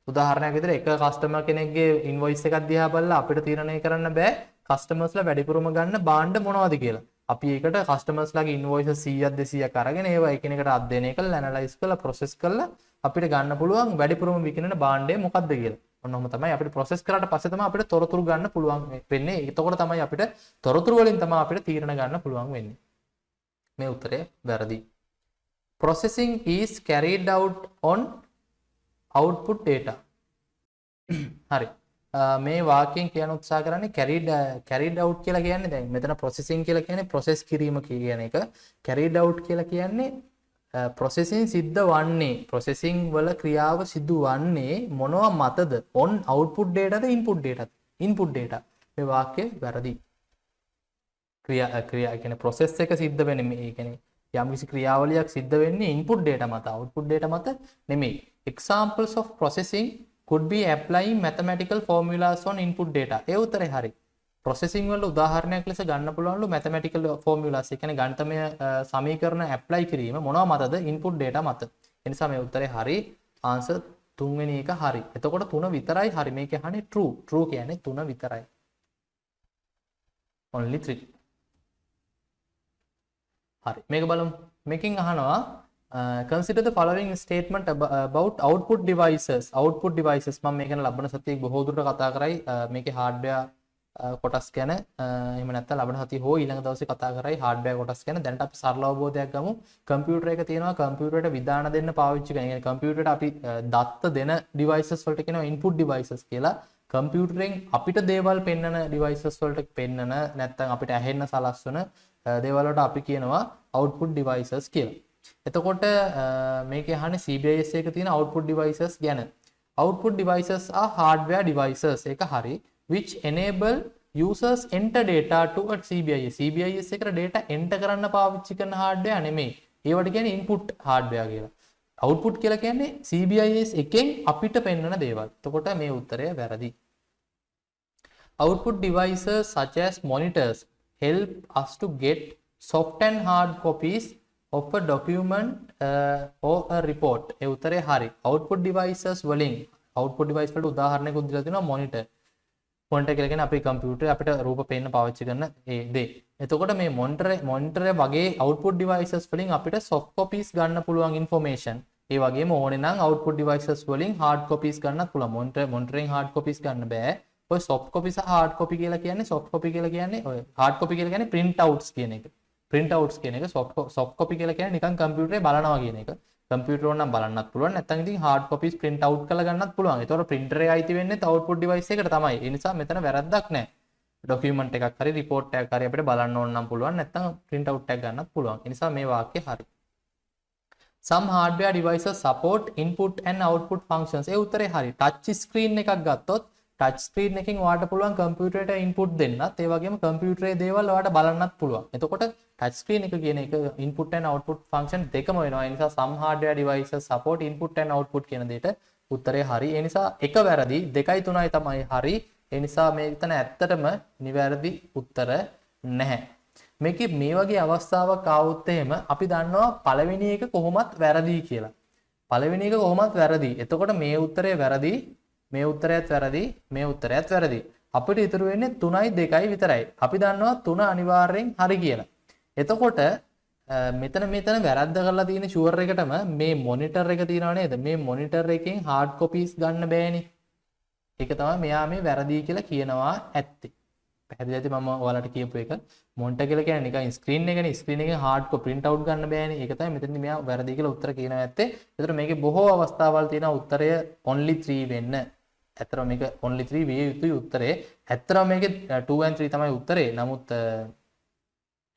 උදාහරණයක් විදිහට එක customer කෙනෙක්ගේ invoice එකක් දිහා බලලා අපිට තීරණය කරන්න බෑ customers ලා වැඩිපුරම ගන්න භාණ්ඩ මොනවද කියලා අපි ඒකට customers ලාගේ invoices 100ක් 200ක් අරගෙන ඒවා එකිනෙකට අධ්‍යයනය කරලා analyze කරලා process කරලා අපිට ගන්න පුළුවන් වැඩිපුරම විකිනෙන භාණ්ඩය මොකක්ද කියලා. ඔන්න ඔහම තමයි අපිට process කරාට පස්සේ තමයි අපිට තොරතුරු ගන්න පුළුවන් වෙන්නේ. එතකොට තමයි අපිට තොරතුරු වලින් තමයි අපිට තීරණ ගන්න පුළුවන් වෙන්නේ. මේ උත්තරය වැරදි. Processing is carried out on output data. හරි. මේ වාක්‍යයෙන් කියන උත්සාහ කරන්නේ carried out කියලා කියන්නේ දැන් මෙතන processing කියලා කියන්නේ process කිරීම කියන එක carried out කියලා කියන්නේ processing සිද්ධ වන්නේ processing වල ක්‍රියාව සිදු වන්නේ මොනවා මතද on output data the input data මේ වාක්‍ය වැරදි ක්‍රියා කියන්නේ process එක සිද්ධ වෙන්නේ මේ කියන්නේ යම්කිසි ක්‍රියාවලියක් සිද්ධ වෙන්නේ input data මත output data මත නෙමෙයි examples of processing could be applying mathematical formulas on input data ඒ උත්තරේ හරි processing වල උදාහරණයක් ලෙස ගන්න පුළුවන්ලු mathematical formulas ඒ කියන්නේ ගණිතමය සමීකරණ apply කිරීම මොනවා මතද input data මත ඒ නිසා මේ උත්තරේ හරි answer තුන්වෙනි එක හරි එතකොට තුන විතරයි හරි මේක අහන්නේ true කියන්නේ තුන විතරයි only 3 හරි මේක බලමු මේකෙන් අහනවා consider the following statement about output devices මම මේකන ලබන සතියේ බොහෝ දුරට කතා කරයි මේකේ hardware කොටස් ගැන එහෙම නැත්නම් ලබන සතියේ හෝ ඊළඟ දවසේ කතා කරයි hardware කොටස් ගැන දැනට අපි සරල අවබෝධයක් ගමු කම්පියුටර් එක තියෙනවා කම්පියුටරයට විධාන දෙන්න පාවිච්චි කරන. يعني කම්පියුටරයට අපි දත්ත දෙන devices වලට කියනවා input devices කියලා. කම්පියුටරෙන් අපිට දේවල් පෙන්වන devices වලට පෙන්වන නැත්නම් අපිට ඇහෙන්න සලස්වන දේවල් වලට අපි කියනවා output devices කියලා. එතකොට මේකේ අහන්නේ CBIS එකේ තියෙන output devices ගැන. Output devices are hardware devices ඒක හරි which enable users enter data to a CBIS. CBIS එකට data enter කරන්න පාවිච්චි කරන hardware නෙමෙයි. ඒවට කියන්නේ input hardware කියලා. output කියලා කියන්නේ CBIS එකෙන් අපිට පෙන්වන දේවල්. එතකොට මේ උත්තරය වැරදි. Output devices such as monitors help us to get soft and hard copies of a document or a report. ඒ උත්තරේ හරි. output devices වලින් output device වලට උදාහරණයක් දීලා තියෙනවා monitor. monitor කියලා කියන්නේ අපේ කම්පියුටරේ අපිට රූප පේන්න පාවිච්චි කරන ඒ දේ. එතකොට මේ monitor වගේ output devices වලින් අපිට soft copies ගන්න පුළුවන් information. ඒ වගේම ඕනේ නම් output devices වලින් hard copies ගන්නත් පුළුවන්. monitoring hard copies ගන්න බෑ. ඔය soft copy සහ hard copy කියලා කියන්නේ soft copy කියලා කියන්නේ ඔය hard copy කියලා කියන්නේ print outs කියන එක. print outs කියන එක soft copy කියලා කියන්නේ නිකන් කම්පියුටරේ බලනවා කියන එක. කම්පියුටර් ඕන නම් බලන්නත් පුළුවන් නැත්නම් ඉතින් hard copies print out කරලා ගන්නත් පුළුවන්. ඒතකොට printer එකේ අයිති වෙන්නේ output device එකට තමයි. ඒ නිසා මෙතන වැරද්දක් නැහැ. document එකක් හරි report එකක් හරි අපිට බලන්න ඕන නම් පුළුවන් නැත්නම් print out එකක් ගන්නත් පුළුවන්. ඒ නිසා මේ වාක්‍යය හරි. Some hardware devices support input and output functions. ඒ උත්තරේ හරි. touch screen එකක් ගත්තොත් touch screen එකකින් ඔයාලට පුළුවන් කම්පියුටරයට input දෙන්නත් ඒ වගේම කම්පියුටරේ දේවල් ඔයාලට බලන්නත් පුළුවන්. එතකොට touch screen එක කියන එක input and output function දෙකම වෙනවා. ඒ නිසා some hardware devices support input and output කියන දෙයට උත්තරේ හරි. ඒ නිසා එක වැරදි 2යි 3යි තමයි හරි. ඒ නිසා මේකතන ඇත්තටම නිවැරදි උත්තර නැහැ. මේකේ මේ වගේ අවස්ථාවක් ආවොත් එහෙම අපි දන්නවා පළවෙනි එක කොහොමත් වැරදි කියලා. පළවෙනි එක කොහොමත් වැරදි. එතකොට මේ උත්තරේ වැරදි. මේ උත්තරයත් වැරදි. මේ උත්තරයත් වැරදි. අපිට ඉතුරු වෙන්නේ 3යි 2යි විතරයි. අපි දන්නවා 3 අනිවාර්යෙන් හරි කියලා. එතකොට මෙතන වැරද්ද කරලා තියෙන ෂුවර් එකටම මේ මොනිටර් එක තියෙනව නේද? මේ මොනිටර් එකෙන් hard copies ගන්න බෑනේ. ඒක තමයි මෙයා මේ වැරදි කියලා කියනවා ඇත්තේ. පැහැදිලිද මම ඔයාලට කියපු එක? මොනිටර් කියලා කියන්නේ නිකන් ස්ක්‍රීන් එකනේ. ස්ක්‍රීන් එකෙන් hard copy print out ගන්න බෑනේ. ඒක තමයි මෙතනදී මෙයා වැරදි කියලා උත්තර කියනවා ඇත්තේ. ඒතර මේකේ බොහෝ අවස්ථාවල් තියෙනවා උත්තරය only 3 වෙන්න. ඇත්තටම මේක only 3 විය යුතුයි උත්තරේ. ඇත්තටම මේකේ 2 and 3 තමයි උත්තරේ. නමුත්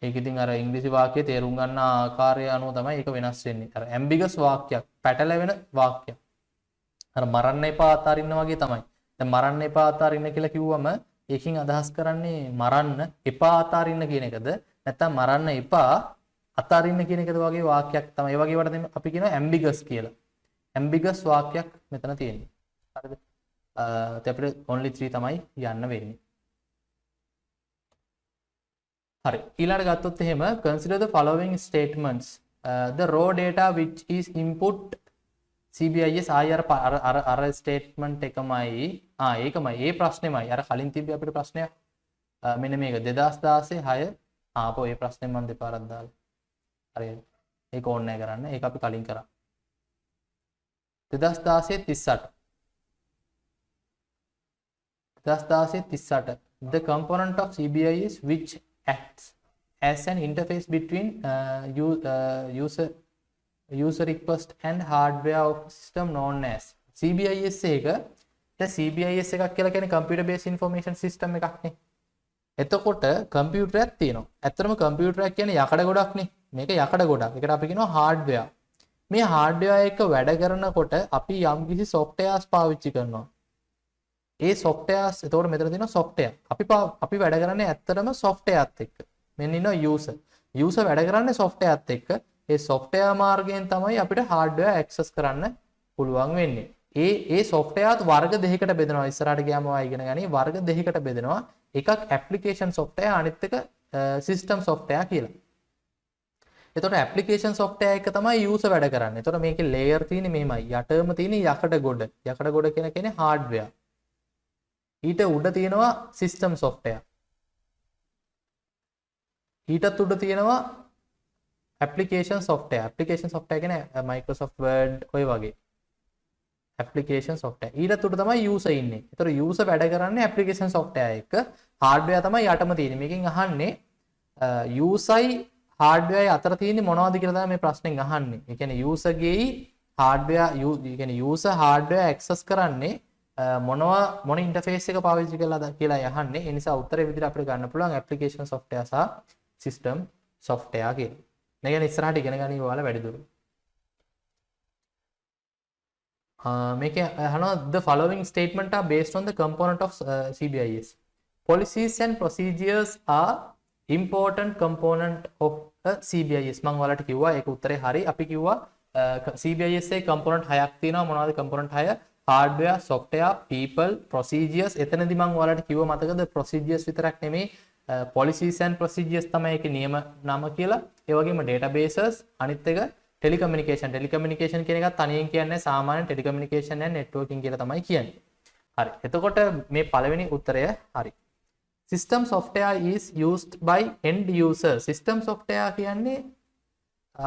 ඒක ඉතින් අර ඉංග්‍රීසි වාක්‍යයේ තේරුම් ගන්න ආකාරය අනුව තමයි ඒක වෙනස් වෙන්නේ. අර ambiguous වාක්‍යයක්, පැටලෙන වාක්‍යයක්. අර මරන්න එපා අතාරින්න වගේ තමයි. දැන් මරන්න එපා අතාරින්න කියලා කිව්වම ඒකෙන් අදහස් කරන්නේ මරන්න එපා අතාරින්න කියන එකද? නැත්නම් මරන්න එපා අතාරින්න කියන එකද වගේ වාක්‍යයක් තමයි. ඒ වගේ වට අපි කියනවා ambiguous කියලා. ambiguous වාක්‍යයක් මෙතන තියෙන්නේ. හරිද? අපිට only 3 තමයි යන්න වෙන්නේ. හරි. ඊළඟට ගත්තොත් එහෙම consider the following statements. The raw data which is input CBIS අර statement එකමයි. ඒකමයි. ඒ ප්‍රශ්නේමයි. අර කලින් තිබ්බේ අපිට ප්‍රශ්නයක්. මෙන්න මේක 2016 6 ආපෝ ඒ ප්‍රශ්නේ මම දෙපාරක් දාලා. හරියට. ඒක ඕනේ නැහැ කරන්න. ඒක අපි කලින් කරා. 2016 38 2016 the component of CBIS which acts as an interface between user request and hardware of system known as CBIS එක. දැන් CBIS එකක් කියලා කියන්නේ computer based information system එකක් නේ. එතකොට කම්පියුටරයක් තියෙනවා. ඇත්තටම කම්පියුටරයක් කියන්නේ යකඩ ගොඩක් නේ. මේක යකඩ ගොඩක්. ඒකට අපි කියනවා hardware. මේ hardware එක වැඩ කරනකොට අපි යම්කිසි softwares පාවිච්චි කරනවා. ඒ softwares එතකොට මෙතන තියෙනවා software. අපි වැඩ කරන්නේ ඇත්තටම softwareත් එක්ක. මෙන්න ඉන්නවා user. user වැඩ කරන්නේ softwareත් එක්ක. ඒ software මාර්ගයෙන් තමයි අපිට hardware access කරන්න පුළුවන් වෙන්නේ. ඒ softwareත් වර්ග දෙකකට බෙදෙනවා. ඉස්සරහට ගියාම ඔයා ඉගෙන ගනි වර්ග දෙකකට බෙදෙනවා. එකක් application software අනිත් එක system software කියලා. එතකොට application software එක තමයි user වැඩ කරන්නේ. එතකොට මේකේ layer තියෙන්නේ මෙහෙමයි. යටම තියෙන යකඩ ගොඩ. යකඩ ගොඩ කියන්නේ hardware. ඊට උඩ තියෙනවා system software. ඊටත් උඩ තියෙනවා application software. application software කියන්නේ Microsoft Word ඔය වගේ. application software. ඊටත් උඩ තමයි user ඉන්නේ. ඒතර user වැඩ කරන්නේ application software එක. hardware තමයි යටම තියෙන්නේ. මේකෙන් අහන්නේ userයි hardware අතර තියෙන්නේ මොනවද කියලා තමයි මේ ප්‍රශ්නෙන් අහන්නේ. ඒ කියන්නේ user ගේ hardware ඒ කියන්නේ user hardware access කරන්නේ මොන ඉන්ටර්ෆේස් එක පාවිච්චි කරලාද කියලා අහන්නේ. ඒ නිසා උත්තරේ විදිහට අපිට ගන්න පුළුවන් application software සහ system software කියලා. මේ ගැන ඉස්සරහට ඉගෙන ගන්න ඕවාලා වැඩිදුර. මේක අහනවා the following statement are based on the component of CBIS. Policies and procedures are important component of a CBIS. මම ඔයාලට කිව්වා ඒක උත්තරේ හරි. අපි කිව්වා CBIS එකේ component 6ක් තියෙනවා. මොනවද component 6? hardware, software, people, procedures. එතනදී මම ඔයාලට කිව්වා මතකද procedures විතරක් නෙමෙයි policies and procedures තමයි ඒකේ නියම නම කියලා. ඒ වගේම databases අනිත් එක telecommunication කියන එකත් තනියෙන් කියන්නේ සාමාන්‍ය telecommunication and networking කියලා තමයි කියන්නේ. හරි. එතකොට මේ පළවෙනි උත්තරය හරි. System software is used by end user. System software කියන්නේ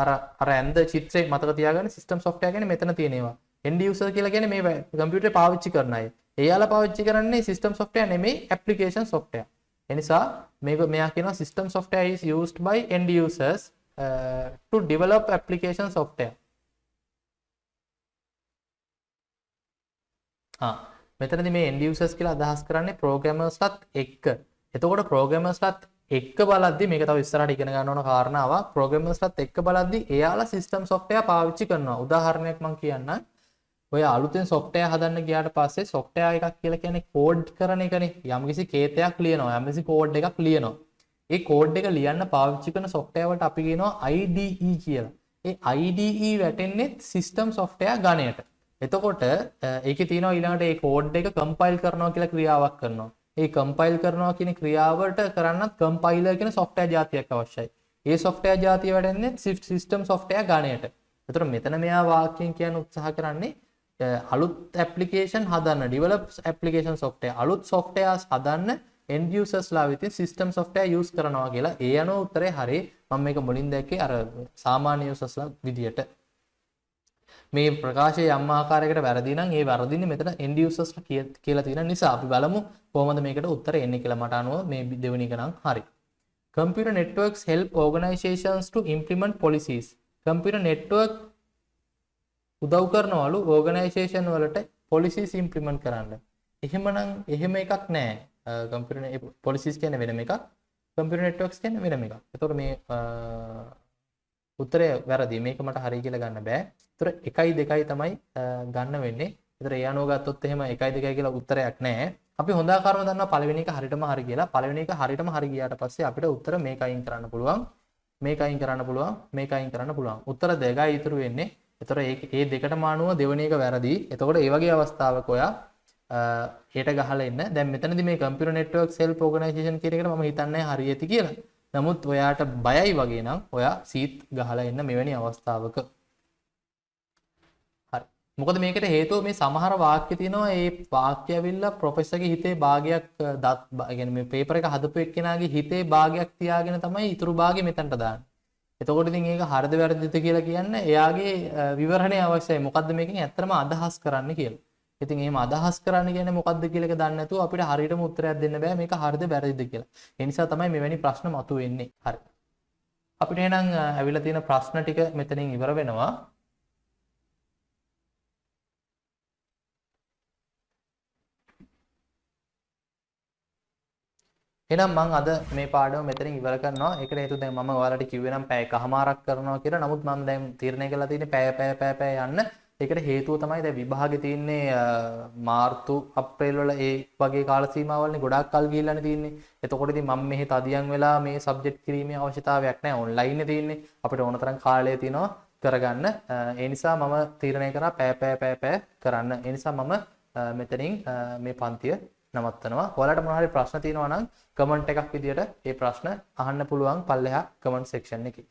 අර ඇන්ද චිත්‍රේ මතක තියාගන්න. system software කියන්නේ මෙතන තියෙන ඒවා. end user කියලා කියන්නේ මේ කම්පියුටරේ පාවිච්චි කරන අය. එයාලා පාවිච්චි කරන්නේ system software නෙමෙයි application software. එනිසා මෙයා කියනවා system software is used by end users to develop application software. මෙතනදී මේ end users කියලා අදහස් කරන්නේ programmersලත් එක්ක. එතකොට programmersලත් එක්ක බලද්දි මේක තව ඉස්සරහට ඉගෙන ගන්න ඕන කාරණාවක්. programmersලත් එක්ක බලද්දි එයාලා system software පාවිච්චි කරනවා. උදාහරණයක් මම කියන්නම්. ඔය අලුතෙන් software හදන්න ගියාට පස්සේ software එකක් කියලා කියන්නේ code කරන එකනේ. යම්කිසි කේතයක් ලියනවා, යම්කිසි code එකක් ලියනවා. ඒ code එක ලියන්න පාවිච්චි කරන software වලට අපි කියනවා IDE කියලා. ඒ IDE වැටෙන්නේ system software ගණයට. එතකොට ඒකේ තියෙනවා ඊළඟට ඒ code එක compile කරනවා කියලා ක්‍රියාවක් කරනවා. ඒ compile කරනවා කියන ක්‍රියාවට කරන්නත් compiler කියන software જાතියක් අවශ්‍යයි. ඒ software જાතිය වැටෙන්නේ system software ගණයට. එතකොට මෙතන මෙයා වාක්‍යයෙන් කියන්න උත්සාහ කරන්නේ අලුත් application හදන්න, develop application software, අලුත් softwares හදන්න end users ලා විසින් system software use කරනවා කියලා. ඒ අනුව උත්තරේ හරි. මම මේක මුලින් දැක්කේ අර සාමාන්‍ය users ලා විදියට. මේ ප්‍රකාශය යම් ආකාරයකට වැරදි නම් ඒ වැරදින්නේ මෙතන end users ලා කියලා තියෙන නිසා අපි බලමු කොහොමද මේකට උත්තරේ එන්නේ කියලා. මට අනුව මේ දෙවෙනි එක නම් හරි. Computer networks help organizations to implement policies. Computer network උදව් කරනවලු organization වලට policies implement කරන්න. එහෙමනම් එහෙම එකක් නැහැ. කම්පියුටර් පොලිසිස් කියන්නේ වෙනම එකක්. කම්පියුටර් නෙට්වර්ක්ස් කියන්නේ වෙනම එකක්. ඒතකොට මේ උත්තරය වැරදි. මේක මට හරි කියලා ගන්න බෑ. ඒතකොට 1යි 2යි තමයි ගන්න වෙන්නේ. ඒතර ඒ අනුව ගත්තොත් එහෙම 1යි 2යි කියලා උත්තරයක් නැහැ. අපි හොඳාකාරව දන්නවා පළවෙනි එක හරියටම හරි කියලා. පළවෙනි එක හරියටම හරි ගියාට පස්සේ අපිට උත්තර මේක අයින් කරන්න පුළුවන්. මේක අයින් කරන්න පුළුවන්. මේක අයින් කරන්න පුළුවන්. උත්තර දෙකයි ඉතුරු වෙන්නේ. ඒතර ඒ දෙකටම අනුව දෙවෙනි එක වැරදි. එතකොට ඒ වගේ අවස්ථාවක ඔයා ඒට ගහලා ඉන්න. දැන් මෙතනදී මේ කම්පියුටර් නෙට්වර්ක් සෙල්ෆ් ඕගනයිසේෂන් කියන එකට මම හිතන්නේ හරි ඇති කියලා. නමුත් ඔයාට බයයි වගේ නම් ඔයා සීත් ගහලා ඉන්න මෙවැනි අවස්ථාවක. හරි. මොකද මේකට හේතුව මේ සමහර වාක්‍ය තියෙනවා ඒ වාක්‍ය ඇවිල්ලා ප්‍රොෆෙසර්ගේ හිතේ භාගයක් يعني මේ පේපර් එක හදපු එක්කෙනාගේ හිතේ භාගයක් තියාගෙන තමයි ඊතුරු භාගෙ මෙතනට දාන්නේ. එතකොට ඉතින් ඒක හරිද වැරදිද කියලා කියන්න එයාගේ විවරණය අවශ්‍යයි. මොකද්ද මේකෙන් ඇත්තටම අදහස් කරන්න කියලා. ඉතින් එහෙම අදහස් කරන්න කියන්නේ මොකද්ද කියලා එක දන්නේ නැතුව අපිට හරියටම උත්තරයක් දෙන්න බෑ මේක හරිද වැරදිද කියලා. ඒ නිසා තමයි මෙවැනි ප්‍රශ්න මතුවෙන්නේ. හරි. අපිට එහෙනම් ඇවිල්ලා තියෙන ප්‍රශ්න ටික මෙතනින් ඉවර වෙනවා. එහෙනම් මම අද මේ පාඩම මෙතනින් ඉවර කරනවා. ඒකට හේතුව දැන් මම ඔයාලට කිව්වේ නම් පැය එකමාරක් කරනවා කියලා. නමුත් මම දැන් තීරණය කළා තියෙන්නේ පැය යන්න. ඒකට හේතුව තමයි දැන් විභාගේ තියෙන්නේ මාර්තු අප්‍රේල් වල ඒ වගේ කාල සීමාවල්නේ ගොඩාක් කල් ගිහිල්ලානේ තියෙන්නේ. එතකොට ඉතින් මම මෙහි තදියම් වෙලා මේ සබ්ජෙක්ට් කිරීමේ අවශ්‍යතාවයක් නැහැ. ඔන්ලයින් තියෙන්නේ. අපිට ඕන තරම් කාලය තියෙනවා කරගන්න. ඒ නිසා මම තීරණය කරා පැය කරන්න. ඒ නිසා මම මෙතනින් මේ පන්තිය නවත්තනවා. ඔයාලට මොනවා හරි ප්‍රශ්න තියෙනවා නම් කමෙන්ට් එකක් විදියට ඒ ප්‍රශ්න අහන්න පුළුවන් පල්ලෙහා කමෙන්ට් සෙක්ෂන් එකේ.